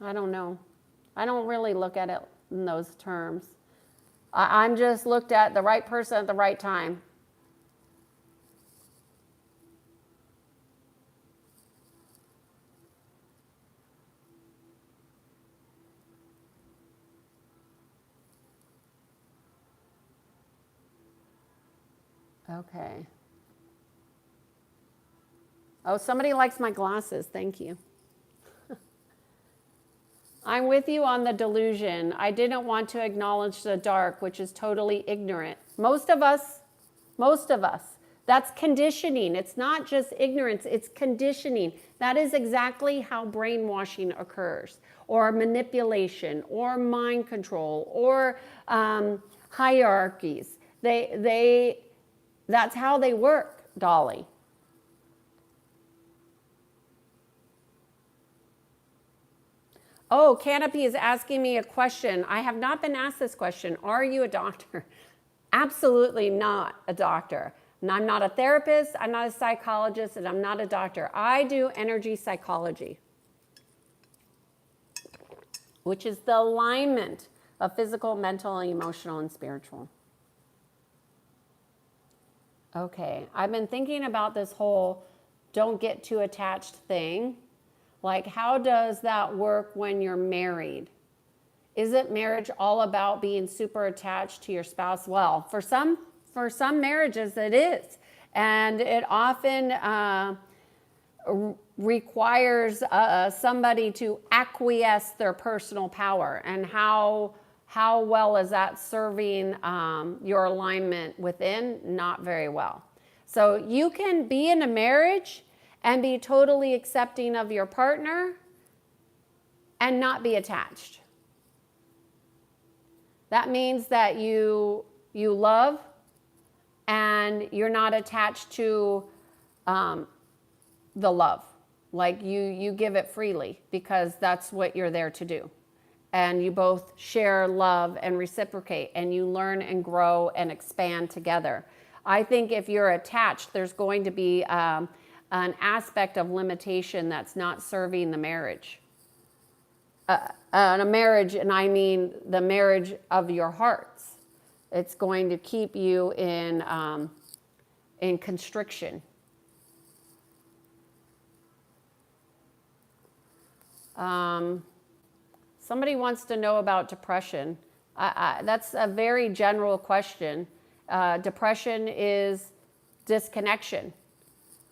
I don't know. I don't really look at it in those terms. I'm just looked at the right person at the right time. Okay. Oh, somebody likes my glasses. Thank you. I'm with you on the delusion. I didn't want to acknowledge the dark, which is totally ignorant. Most of us. That's conditioning. It's not just ignorance, it's conditioning. That is exactly how brainwashing occurs, or manipulation, or mind control, or hierarchies. That's how they work, Dolly. Oh, Canopy is asking me a question. I have not been asked this question. Are you a doctor? Absolutely not a doctor. And I'm not a therapist, I'm not a psychologist, and I'm not a doctor. I do energy psychology, which is the alignment of physical, mental, emotional, and spiritual. Okay, I've been thinking about this whole don't get too attached thing. Like, how does that work when you're married? Isn't marriage all about being super attached to your spouse? Well, for some marriages it is. And it often requires somebody to acquiesce their personal power. And how well is that serving your alignment within? Not very well. So you can be in a marriage and be totally accepting of your partner and not be attached. That means that you love and you're not attached to the love. Like you give it freely because that's what you're there to do. And you both share love and reciprocate, and you learn and grow and expand together. I think if you're attached, there's going to be an aspect of limitation that's not serving the marriage. A marriage, and I mean the marriage of your hearts. It's going to keep you in constriction. Somebody wants to know about depression. That's a very general question. Depression is disconnection,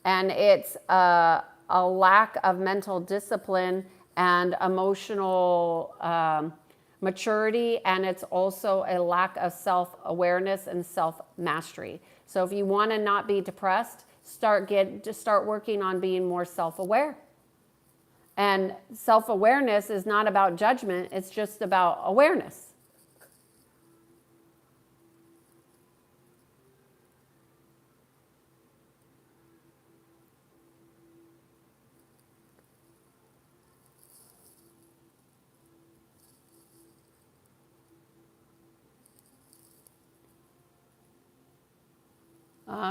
and it's a lack of mental discipline and emotional maturity, and it's also a lack of self-awareness and self-mastery. So if you want to not be depressed, start working on being more self-aware. And self-awareness is not about judgment, it's just about awareness.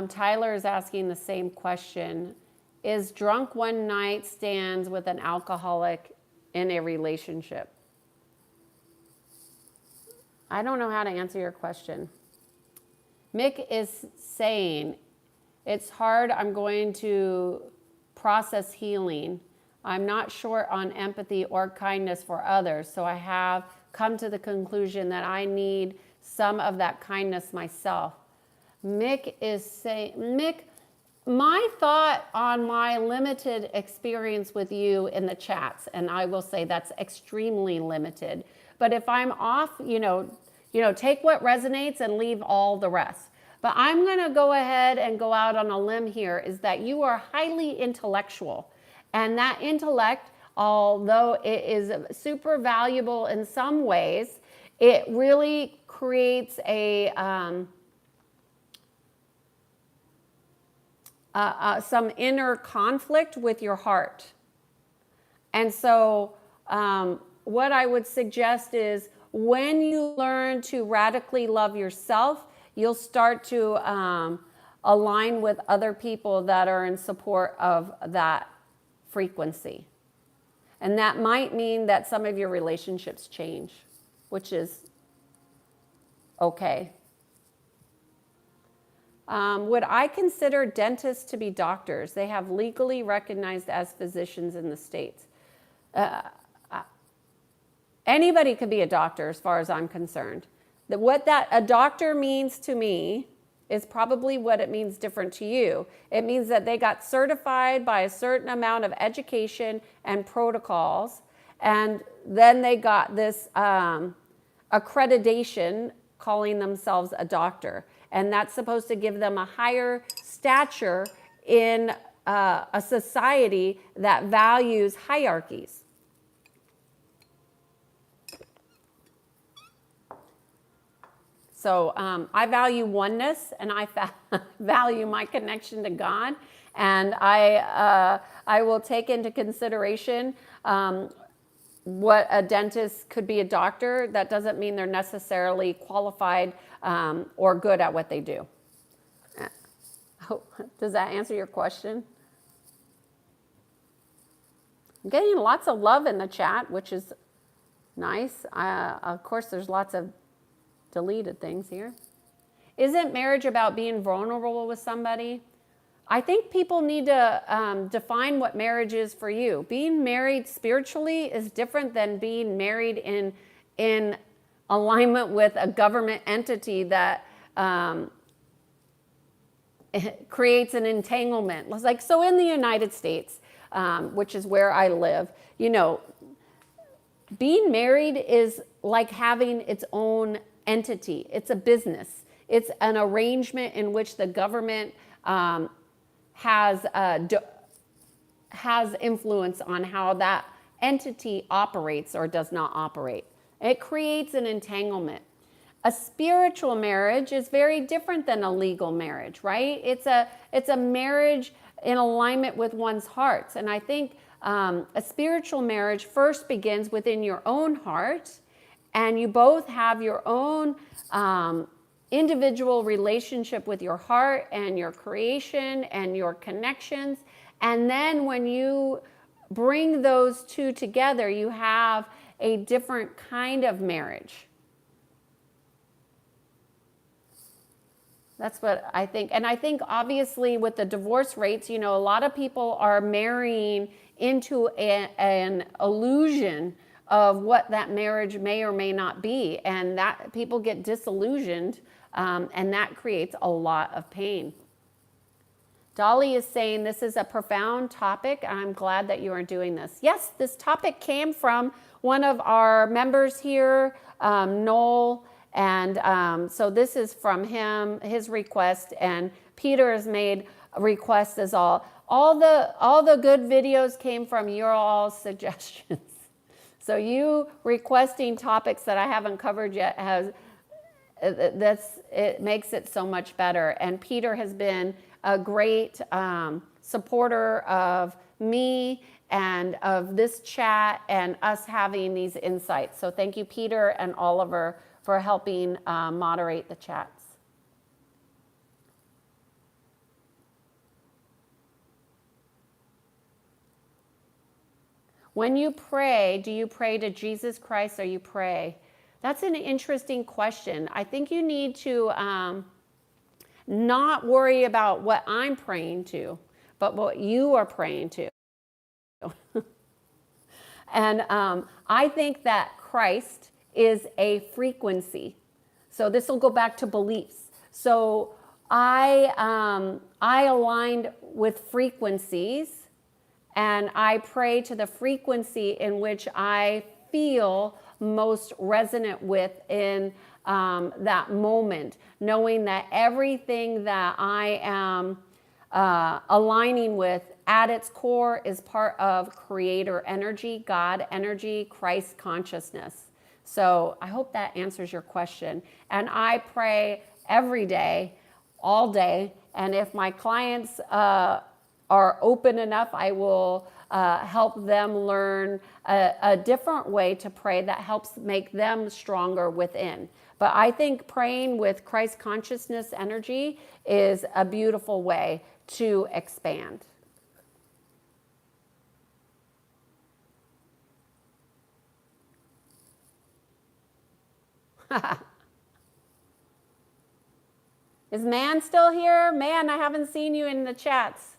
Tyler is asking the same question. Is drunk one night stands with an alcoholic in a relationship? I don't know how to answer your question. Mick is saying, it's hard, I'm going to process healing. I'm not short on empathy or kindness for others, so I have come to the conclusion that I need some of that kindness myself. Mick is saying, Mick, my thought on my limited experience with you in the chats, and I will say that's extremely limited, but if I'm off, take what resonates and leave all the rest. But I'm going to go ahead and go out on a limb here, is that you are highly intellectual. And that intellect, although it is super valuable in some ways, it really creates some inner conflict with your heart. And so what I would suggest is, when you learn to radically love yourself, you'll start to align with other people that are in support of that frequency. And that might mean that some of your relationships change, which is okay. Would I consider dentists to be doctors? They have legally recognized as physicians in the States. Anybody could be a doctor as far as I'm concerned. What a doctor means to me is probably what it means different to you. It means that they got certified by a certain amount of education and protocols, and then they got this accreditation calling themselves a doctor. And that's supposed to give them a higher stature in a society that values hierarchies. So I value oneness, and I value my connection to God, and I will take into consideration what a dentist could be a doctor. That doesn't mean they're necessarily qualified or good at what they do. Does that answer your question? I'm getting lots of love in the chat, which is nice. Of course, there's lots of deleted things here. Isn't marriage about being vulnerable with somebody? I think people need to define what marriage is for you. Being married spiritually is different than being married in alignment with a government entity that creates an entanglement. Like, so in the United States, which is where I live, being married is like having its own entity. It's a business. It's an arrangement in which the government has influence on how that entity operates or does not operate. It creates an entanglement. A spiritual marriage is very different than a legal marriage, right? It's a marriage in alignment with one's hearts. And I think a spiritual marriage first begins within your own heart, and you both have your own individual relationship with your heart and your creation and your connections. And then when you bring those two together, you have a different kind of marriage. That's what I think. And I think obviously with the divorce rates, a lot of people are marrying into an illusion of what that marriage may or may not be. And that people get disillusioned, and that creates a lot of pain. Dolly is saying this is a profound topic. I'm glad that you are doing this. Yes, this topic came from one of our members here, Noel. And so this is from him, his request, and Peter has made requests as all the good videos came from your all's suggestions. So you requesting topics that I haven't covered yet it makes it so much better. And Peter has been a great supporter of me and of this chat and us having these insights. So thank you, Peter and Oliver, for helping moderate the chats. When you pray, do you pray to Jesus Christ or you pray? That's an interesting question. I think you need to not worry about what I'm praying to, but what you are praying to. And I think that Christ is a frequency. So this will go back to beliefs. So I aligned with frequencies, and I pray to the frequency in which I feel most resonant with in that moment, knowing that everything that I am aligning with at its core is part of creator energy, God energy, Christ consciousness. So I hope that answers your question. And I pray every day, all day. And if my clients are open enough, I will help them learn a different way to pray that helps make them stronger within. But I think praying with Christ consciousness energy is a beautiful way to expand. Is Man still here? Man, I haven't seen you in the chats.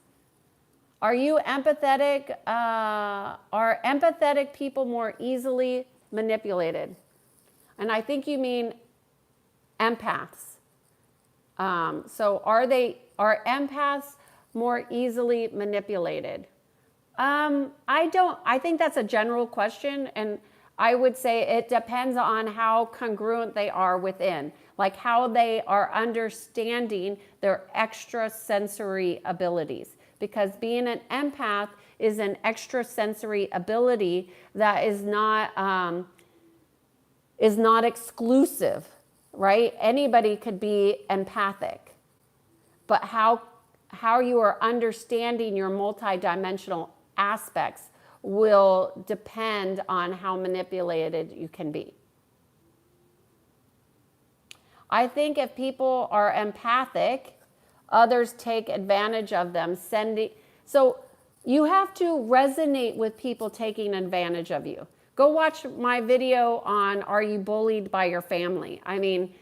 Are you empathetic? Are empathetic people more easily manipulated? And I think you mean empaths. So are empaths more easily manipulated? I think that's a general question, and I would say it depends on how congruent they are within, like how they are understanding their extrasensory abilities. Because being an empath is an extrasensory ability that is not exclusive, right? Anybody could be empathic, but how you are understanding your multidimensional aspects will depend on how manipulated you can be. I think if people are empathic, others take advantage of them. So you have to resonate with people taking advantage of you. Go watch my video on Are You Bullied by Your Family? I mean,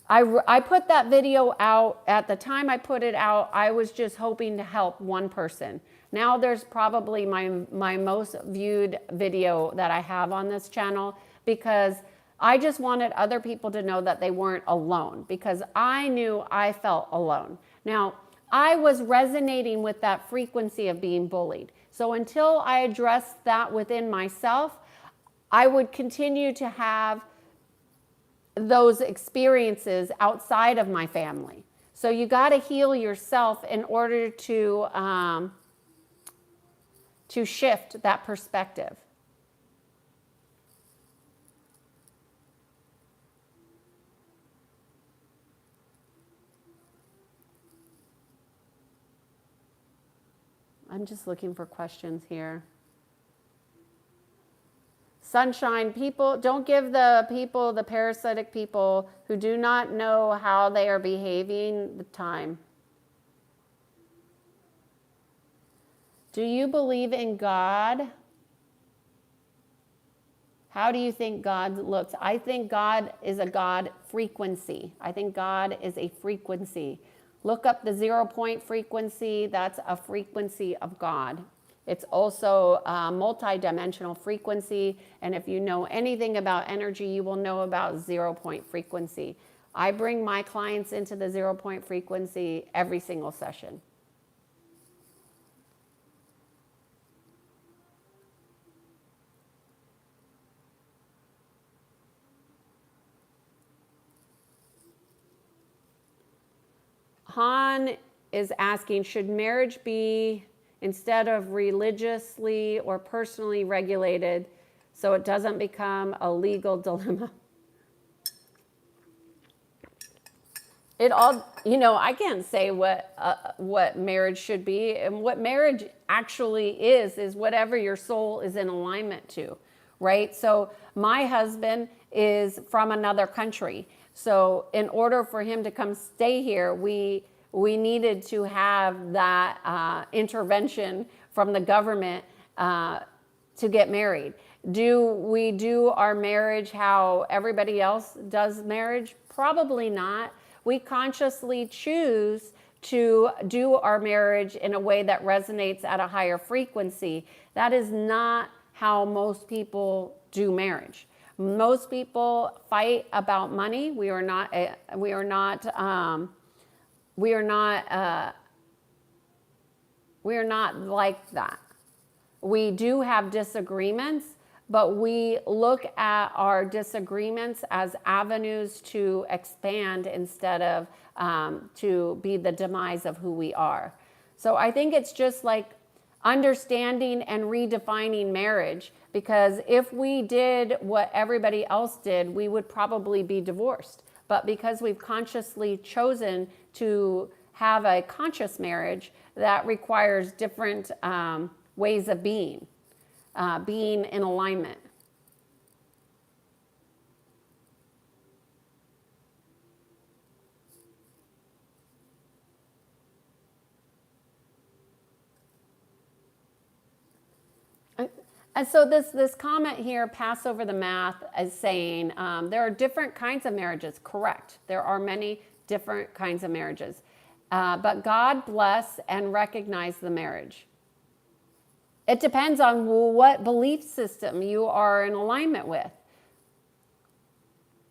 I put that video out. At the time I put it out, I was just hoping to help one person. Now there's probably my most viewed video that I have on this channel, because I just wanted other people to know that they weren't alone, because I knew I felt alone. Now, I was resonating with that frequency of being bullied. So until I addressed that within myself, I would continue to have those experiences outside of my family. So you got to heal yourself in order to shift that perspective. I'm just looking for questions here. Sunshine, people, don't give the parasitic people who do not know how they are behaving the time. Do you believe in God? How do you think God looks? I think God is a God frequency. I think God is a frequency. Look up the 0 point frequency. That's a frequency of God. It's also a multidimensional frequency. And if you know anything about energy, you will know about 0 point frequency. I bring my clients into the 0 point frequency every single session. Han is asking, should marriage be instead of religiously or personally regulated so it doesn't become a legal dilemma? It all, I can't say what marriage should be, and what marriage actually is whatever your soul is in alignment to, right? So my husband is from another country. So in order for him to come stay here, we needed to have that intervention from the government to get married. Do we do our marriage how everybody else does marriage? Probably not. We consciously choose to do our marriage in a way that resonates at a higher frequency. That is not how most people do marriage. Most people fight about money. We are not like that. We do have disagreements, but we look at our disagreements as avenues to expand instead of to be the demise of who we are. So I think it's just like understanding and redefining marriage, because if we did what everybody else did, we would probably be divorced. But because we've consciously chosen to have a conscious marriage, that requires different ways of being in alignment. And so this comment here, pass over the math, is saying there are different kinds of marriages. Correct. There are many different kinds of marriages. But God bless and recognize the marriage. It depends on what belief system you are in alignment with.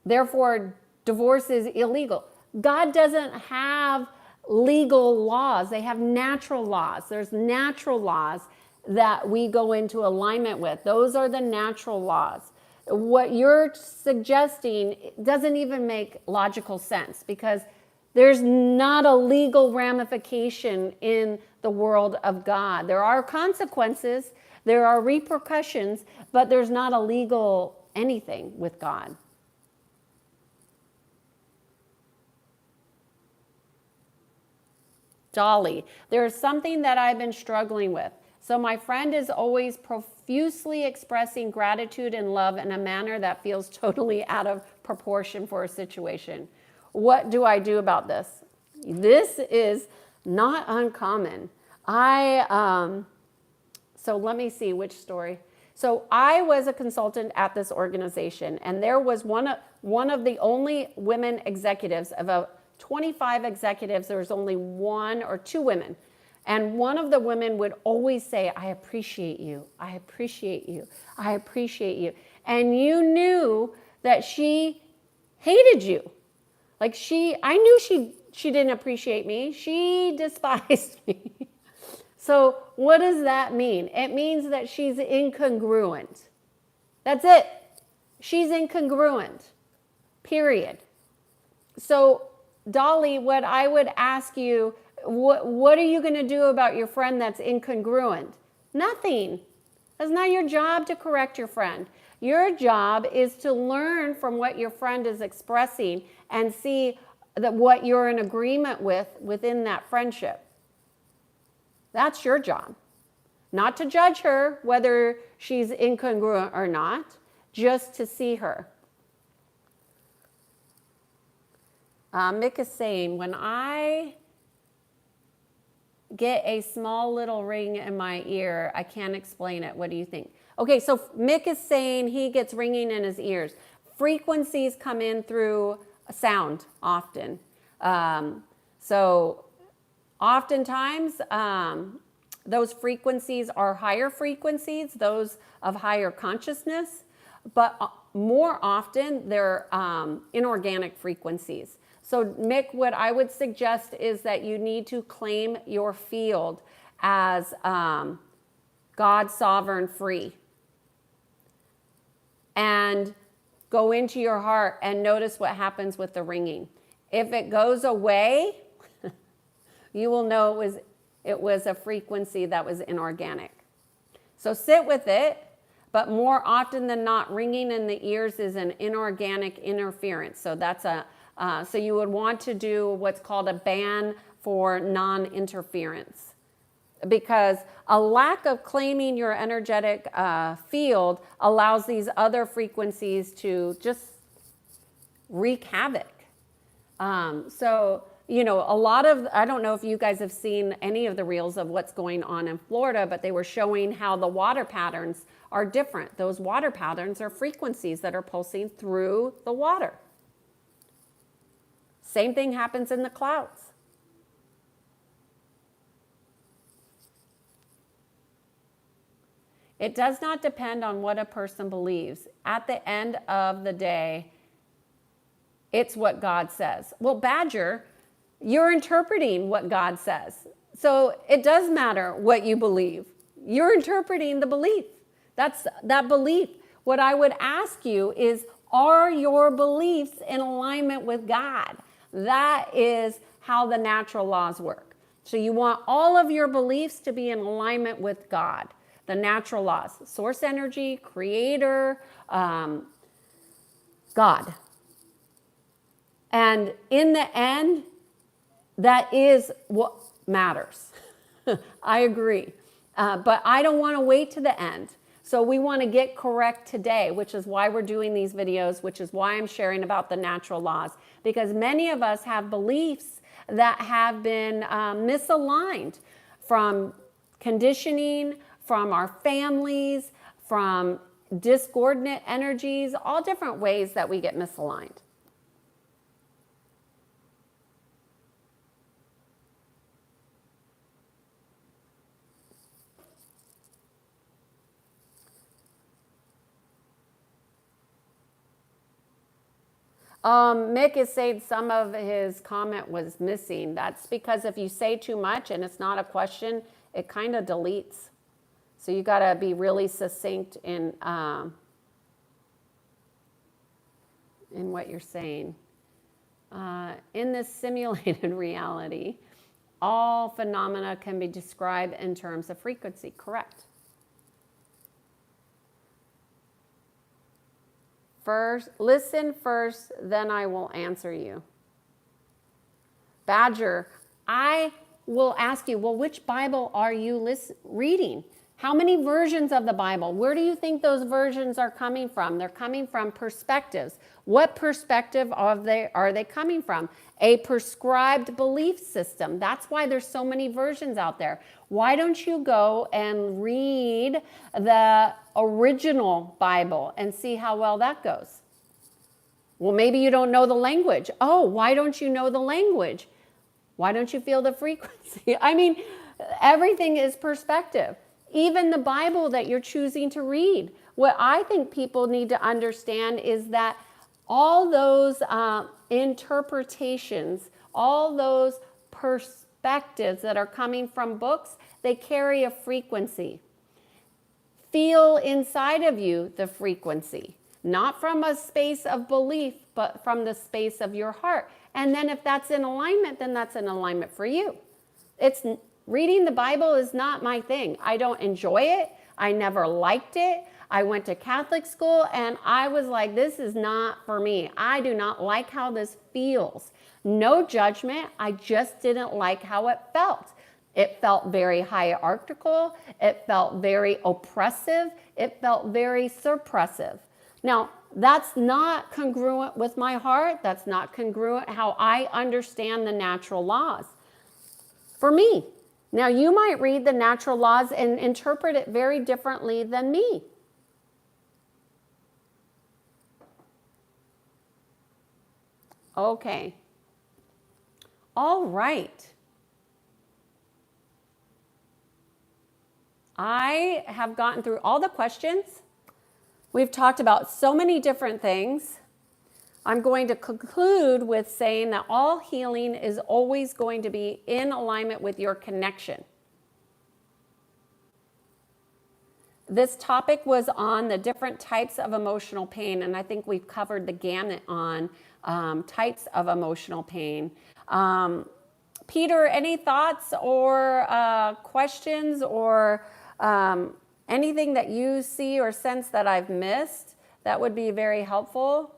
Therefore, divorce is illegal. God doesn't have legal laws. They have natural laws. There's natural laws that we go into alignment with. Those are the natural laws. What you're suggesting doesn't even make logical sense, because there's not a legal ramification in the world of God. There are consequences, there are repercussions, but there's not a legal anything with God. Dolly, there's something that I've been struggling with. So my friend is always profusely expressing gratitude and love in a manner that feels totally out of proportion for a situation. What do I do about this? This is not uncommon. So let me see which story. So I was a consultant at this organization, and there was one of the only women executives. Of 25 executives, there was only one or two women. And one of the women would always say, I appreciate you, I appreciate you, I appreciate you. And you knew that she hated you. Like I knew she didn't appreciate me. She despised me. So what does that mean? It means that she's incongruent. That's it. She's incongruent, period. So Dolly, what I would ask you, what are you going to do about your friend that's incongruent? Nothing. That's not your job to correct your friend. Your job is to learn from what your friend is expressing and see that what you're in agreement with within that friendship. That's your job. Not to judge her whether she's incongruent or not, just to see her. Mick is saying, when I get a small little ring in my ear, I can't explain it. What do you think? Okay, so Mick is saying he gets ringing in his ears. Frequencies come in through sound often. So oftentimes those frequencies are higher frequencies, those of higher consciousness, but more often they're inorganic frequencies. So Mick, what I would suggest is that you need to claim your field as God sovereign free. And go into your heart and notice what happens with the ringing. If it goes away, you will know it was a frequency that was inorganic. So sit with it, but more often than not, ringing in the ears is an inorganic interference. So that's so you would want to do what's called a ban for non-interference, because a lack of claiming your energetic field allows these other frequencies to just wreak havoc. So, you know, I don't know if you guys have seen any of the reels of what's going on in Florida, but they were showing how the water patterns are different. Those water patterns are frequencies that are pulsing through the water. Same thing happens in the clouds. It does not depend on what a person believes. At the end of the day, it's what God says. Well, Badger, you're interpreting what God says. So it does matter what you believe. You're interpreting the belief. That's that belief. What I would ask you is, are your beliefs in alignment with God? That is how the natural laws work. So you want all of your beliefs to be in alignment with God. The natural laws, source energy, creator, God. And in the end, that is what matters. I agree. But I don't want to wait to the end. So we want to get correct today, which is why we're doing these videos, which is why I'm sharing about the natural laws. Because many of us have beliefs that have been misaligned from conditioning, from our families, from discordant energies, all different ways that we get misaligned. Mick is saying some of his comment was missing. That's because if you say too much and it's not a question, it kind of deletes. So you got to be really succinct in what you're saying. In this simulated reality, all phenomena can be described in terms of frequency. Correct. First, listen first, then I will answer you. Badger, I will ask you, well, which Bible are you reading? How many versions of the Bible? Where do you think those versions are coming from? They're coming from perspectives. What perspective are they coming from? A prescribed belief system. That's why there's so many versions out there. Why don't you go and read the original Bible and see how well that goes? Well, maybe you don't know the language. Oh, why don't you know the language? Why don't you feel the frequency? I mean, everything is perspective. Even the Bible that you're choosing to read. What I think people need to understand is that all those interpretations, all those perspectives that are coming from books, they carry a frequency. Feel inside of you the frequency, not from a space of belief, but from the space of your heart. And then if that's in alignment, then that's in alignment for you. Reading the Bible is not my thing. I don't enjoy it. I never liked it. I went to Catholic school and I was like, this is not for me. I do not like how this feels. No judgment. I just didn't like how it felt. It felt very hierarchical. It felt very oppressive. It felt very suppressive. Now, that's not congruent with my heart. That's not congruent how I understand the natural laws. For me. Now, you might read the natural laws and interpret it very differently than me. Okay. All right. I have gotten through all the questions. We've talked about so many different things. I'm going to conclude with saying that all healing is always going to be in alignment with your connection. This topic was on the different types of emotional pain, and I think we've covered the gamut on types of emotional pain. Peter, any thoughts or questions or anything that you see or sense that I've missed that would be very helpful?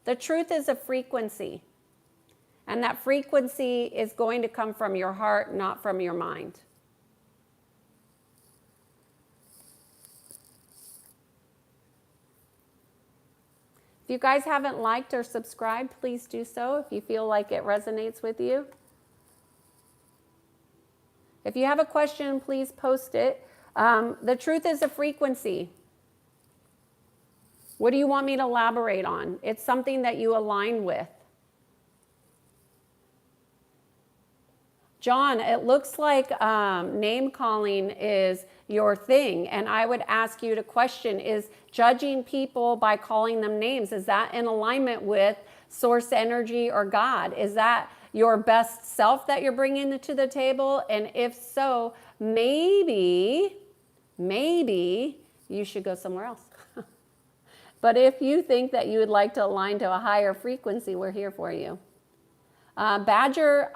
The truth is a frequency, and that frequency is going to come from your heart, not from your mind. If you guys haven't liked or subscribed, please do so if you feel like it resonates with you. If you have a question, please post it. The truth is a frequency. What do you want me to elaborate on? It's something that you align with. John, it looks like name calling is your thing. And I would ask you to question, is judging people by calling them names, is that in alignment with source energy or God? Is that your best self that you're bringing to the table? And if so, maybe you should go somewhere else. But if you think that you would like to align to a higher frequency, we're here for you. Badger,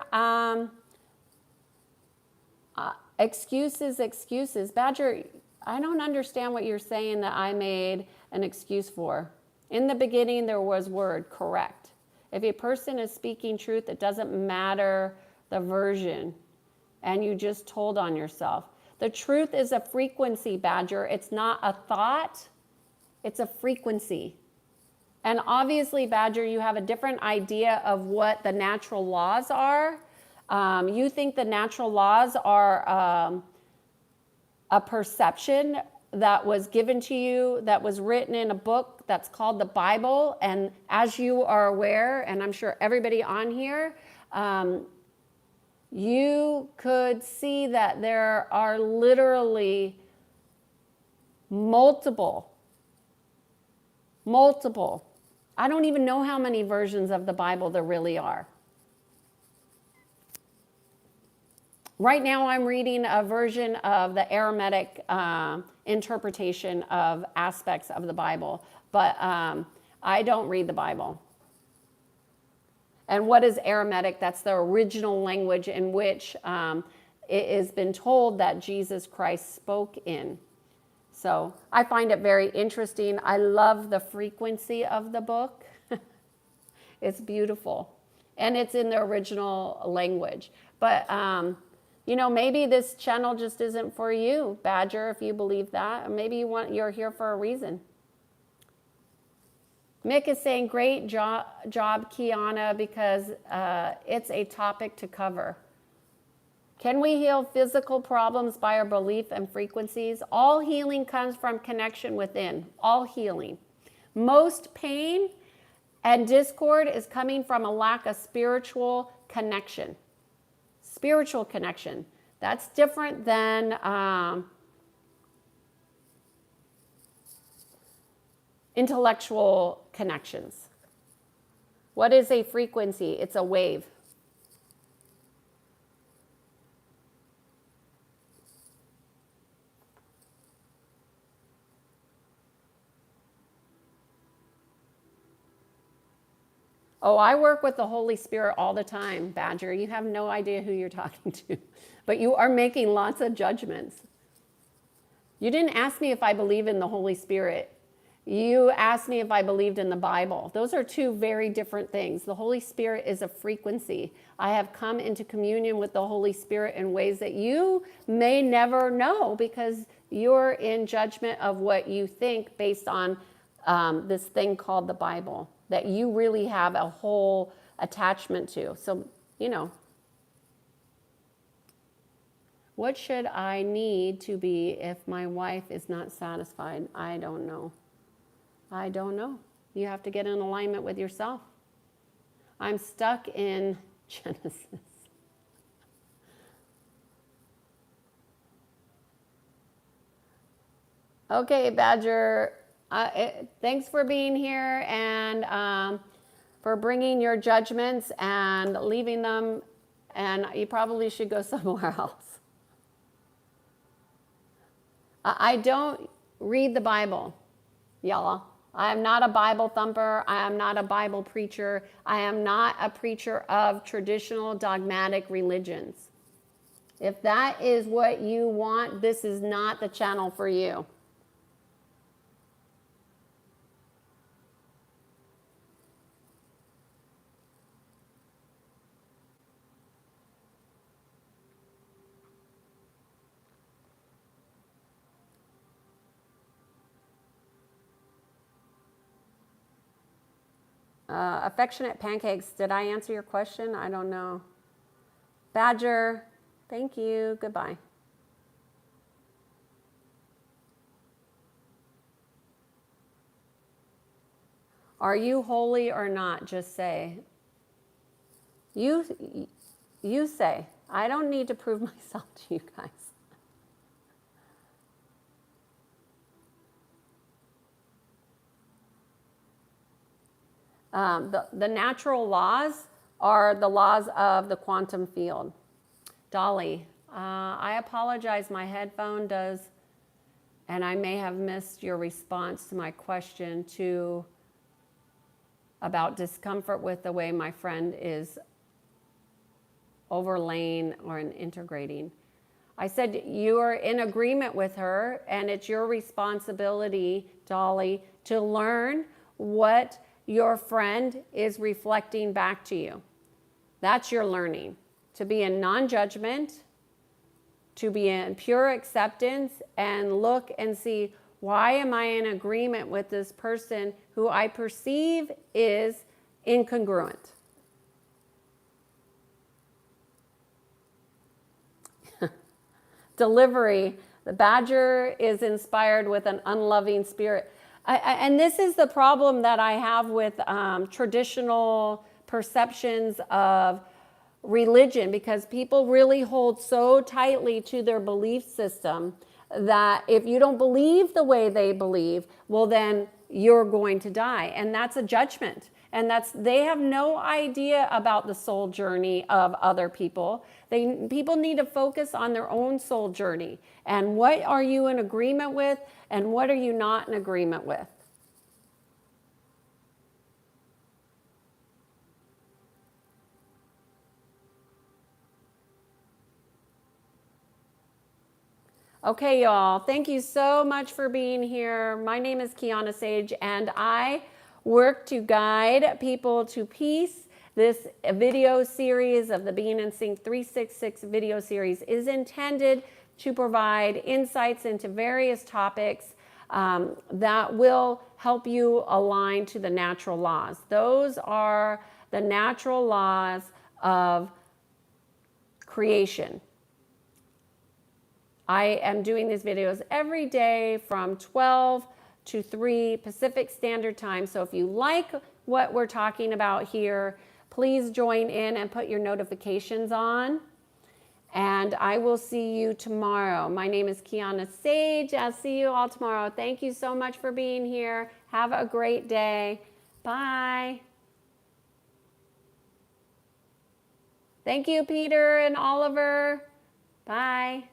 excuses. Badger, I don't understand what you're saying that I made an excuse for. In the beginning, there was word, correct. If a person is speaking truth, it doesn't matter the version, and you just told on yourself. The truth is a frequency, Badger. It's not a thought. It's a frequency. And obviously, Badger, you have a different idea of what the natural laws are. You think the natural laws are a perception that was given to you, that was written in a book that's called the Bible. And as you are aware, and I'm sure everybody on here, you could see that there are literally multiple, I don't even know how many versions of the Bible there really are. Right now I'm reading a version of the Aramaic interpretation of aspects of the Bible, but I don't read the Bible. And what is Aramaic? That's the original language in which it has been told that Jesus Christ spoke in. So I find it very interesting. I love the frequency of the book. It's beautiful. And it's in the original language. But, you know, maybe this channel just isn't for you, Badger, if you believe that. Or maybe you're here for a reason. Mick is saying, great job, Kiannaa, because it's a topic to cover. Can we heal physical problems by our belief and frequencies? All healing comes from connection within. All healing. Most pain and discord is coming from a lack of spiritual connection. Spiritual connection. That's different than intellectual connections. What is a frequency? It's a wave. Oh, I work with the Holy Spirit all the time, Badger. You have no idea who you're talking to, but you are making lots of judgments. You didn't ask me if I believe in the Holy Spirit. You asked me if I believed in the Bible. Those are two very different things. The Holy Spirit is a frequency. I have come into communion with the Holy Spirit in ways that you may never know because you're in judgment of what you think based on this thing called the Bible that you really have a whole attachment to. So, you know, what should I need to be if my wife is not satisfied? I don't know. I don't know. You have to get in alignment with yourself. I'm stuck in Genesis. Okay, Badger. Thanks for being here and for bringing your judgments and leaving them, and you probably should go somewhere else. I don't read the Bible, y'all. I am not a Bible thumper. I am not a Bible preacher. I am not a preacher of traditional dogmatic religions. If that is what you want, this is not the channel for you. Affectionate Pancakes, did I answer your question? I don't know. Badger, Thank you. Goodbye. Are you holy or not? Just say. You say. I don't need to prove myself to you guys. The natural laws are the laws of the quantum field. Dolly, I apologize. My headphone does, and I may have missed your response to my question about discomfort with the way my friend is overlaying or integrating. I said you are in agreement with her, and it's your responsibility, Dolly, to learn what your friend is reflecting back to you. That's your learning. To be in non-judgment, to be in pure acceptance, and look and see, why am I in agreement with this person who I perceive is incongruent? Delivery. The badger is inspired with an unloving spirit. And this is the problem that I have with traditional perceptions of religion, because people really hold so tightly to their belief system that if you don't believe the way they believe, well, then you're going to die. And that's a judgment. And they have no idea about the soul journey of other people. People need to focus on their own soul journey. And what are you in agreement with, and what are you not in agreement with? Okay, y'all. Thank you so much for being here. My name is Kiannaa Sadge, and I work to guide people to peace. This video series of the Being in Sync 366 video series is intended to provide insights into various topics that will help you align to the natural laws. Those are the natural laws of creation. I am doing these videos every day from 12 to 3 Pacific Standard Time. So if you like what we're talking about here, please join in and put your notifications on. And I will see you tomorrow. My name is Kiannaa Sadge. I'll see you all tomorrow. Thank you so much for being here. Have a great day. Bye. Thank you, Peter and Oliver. Bye.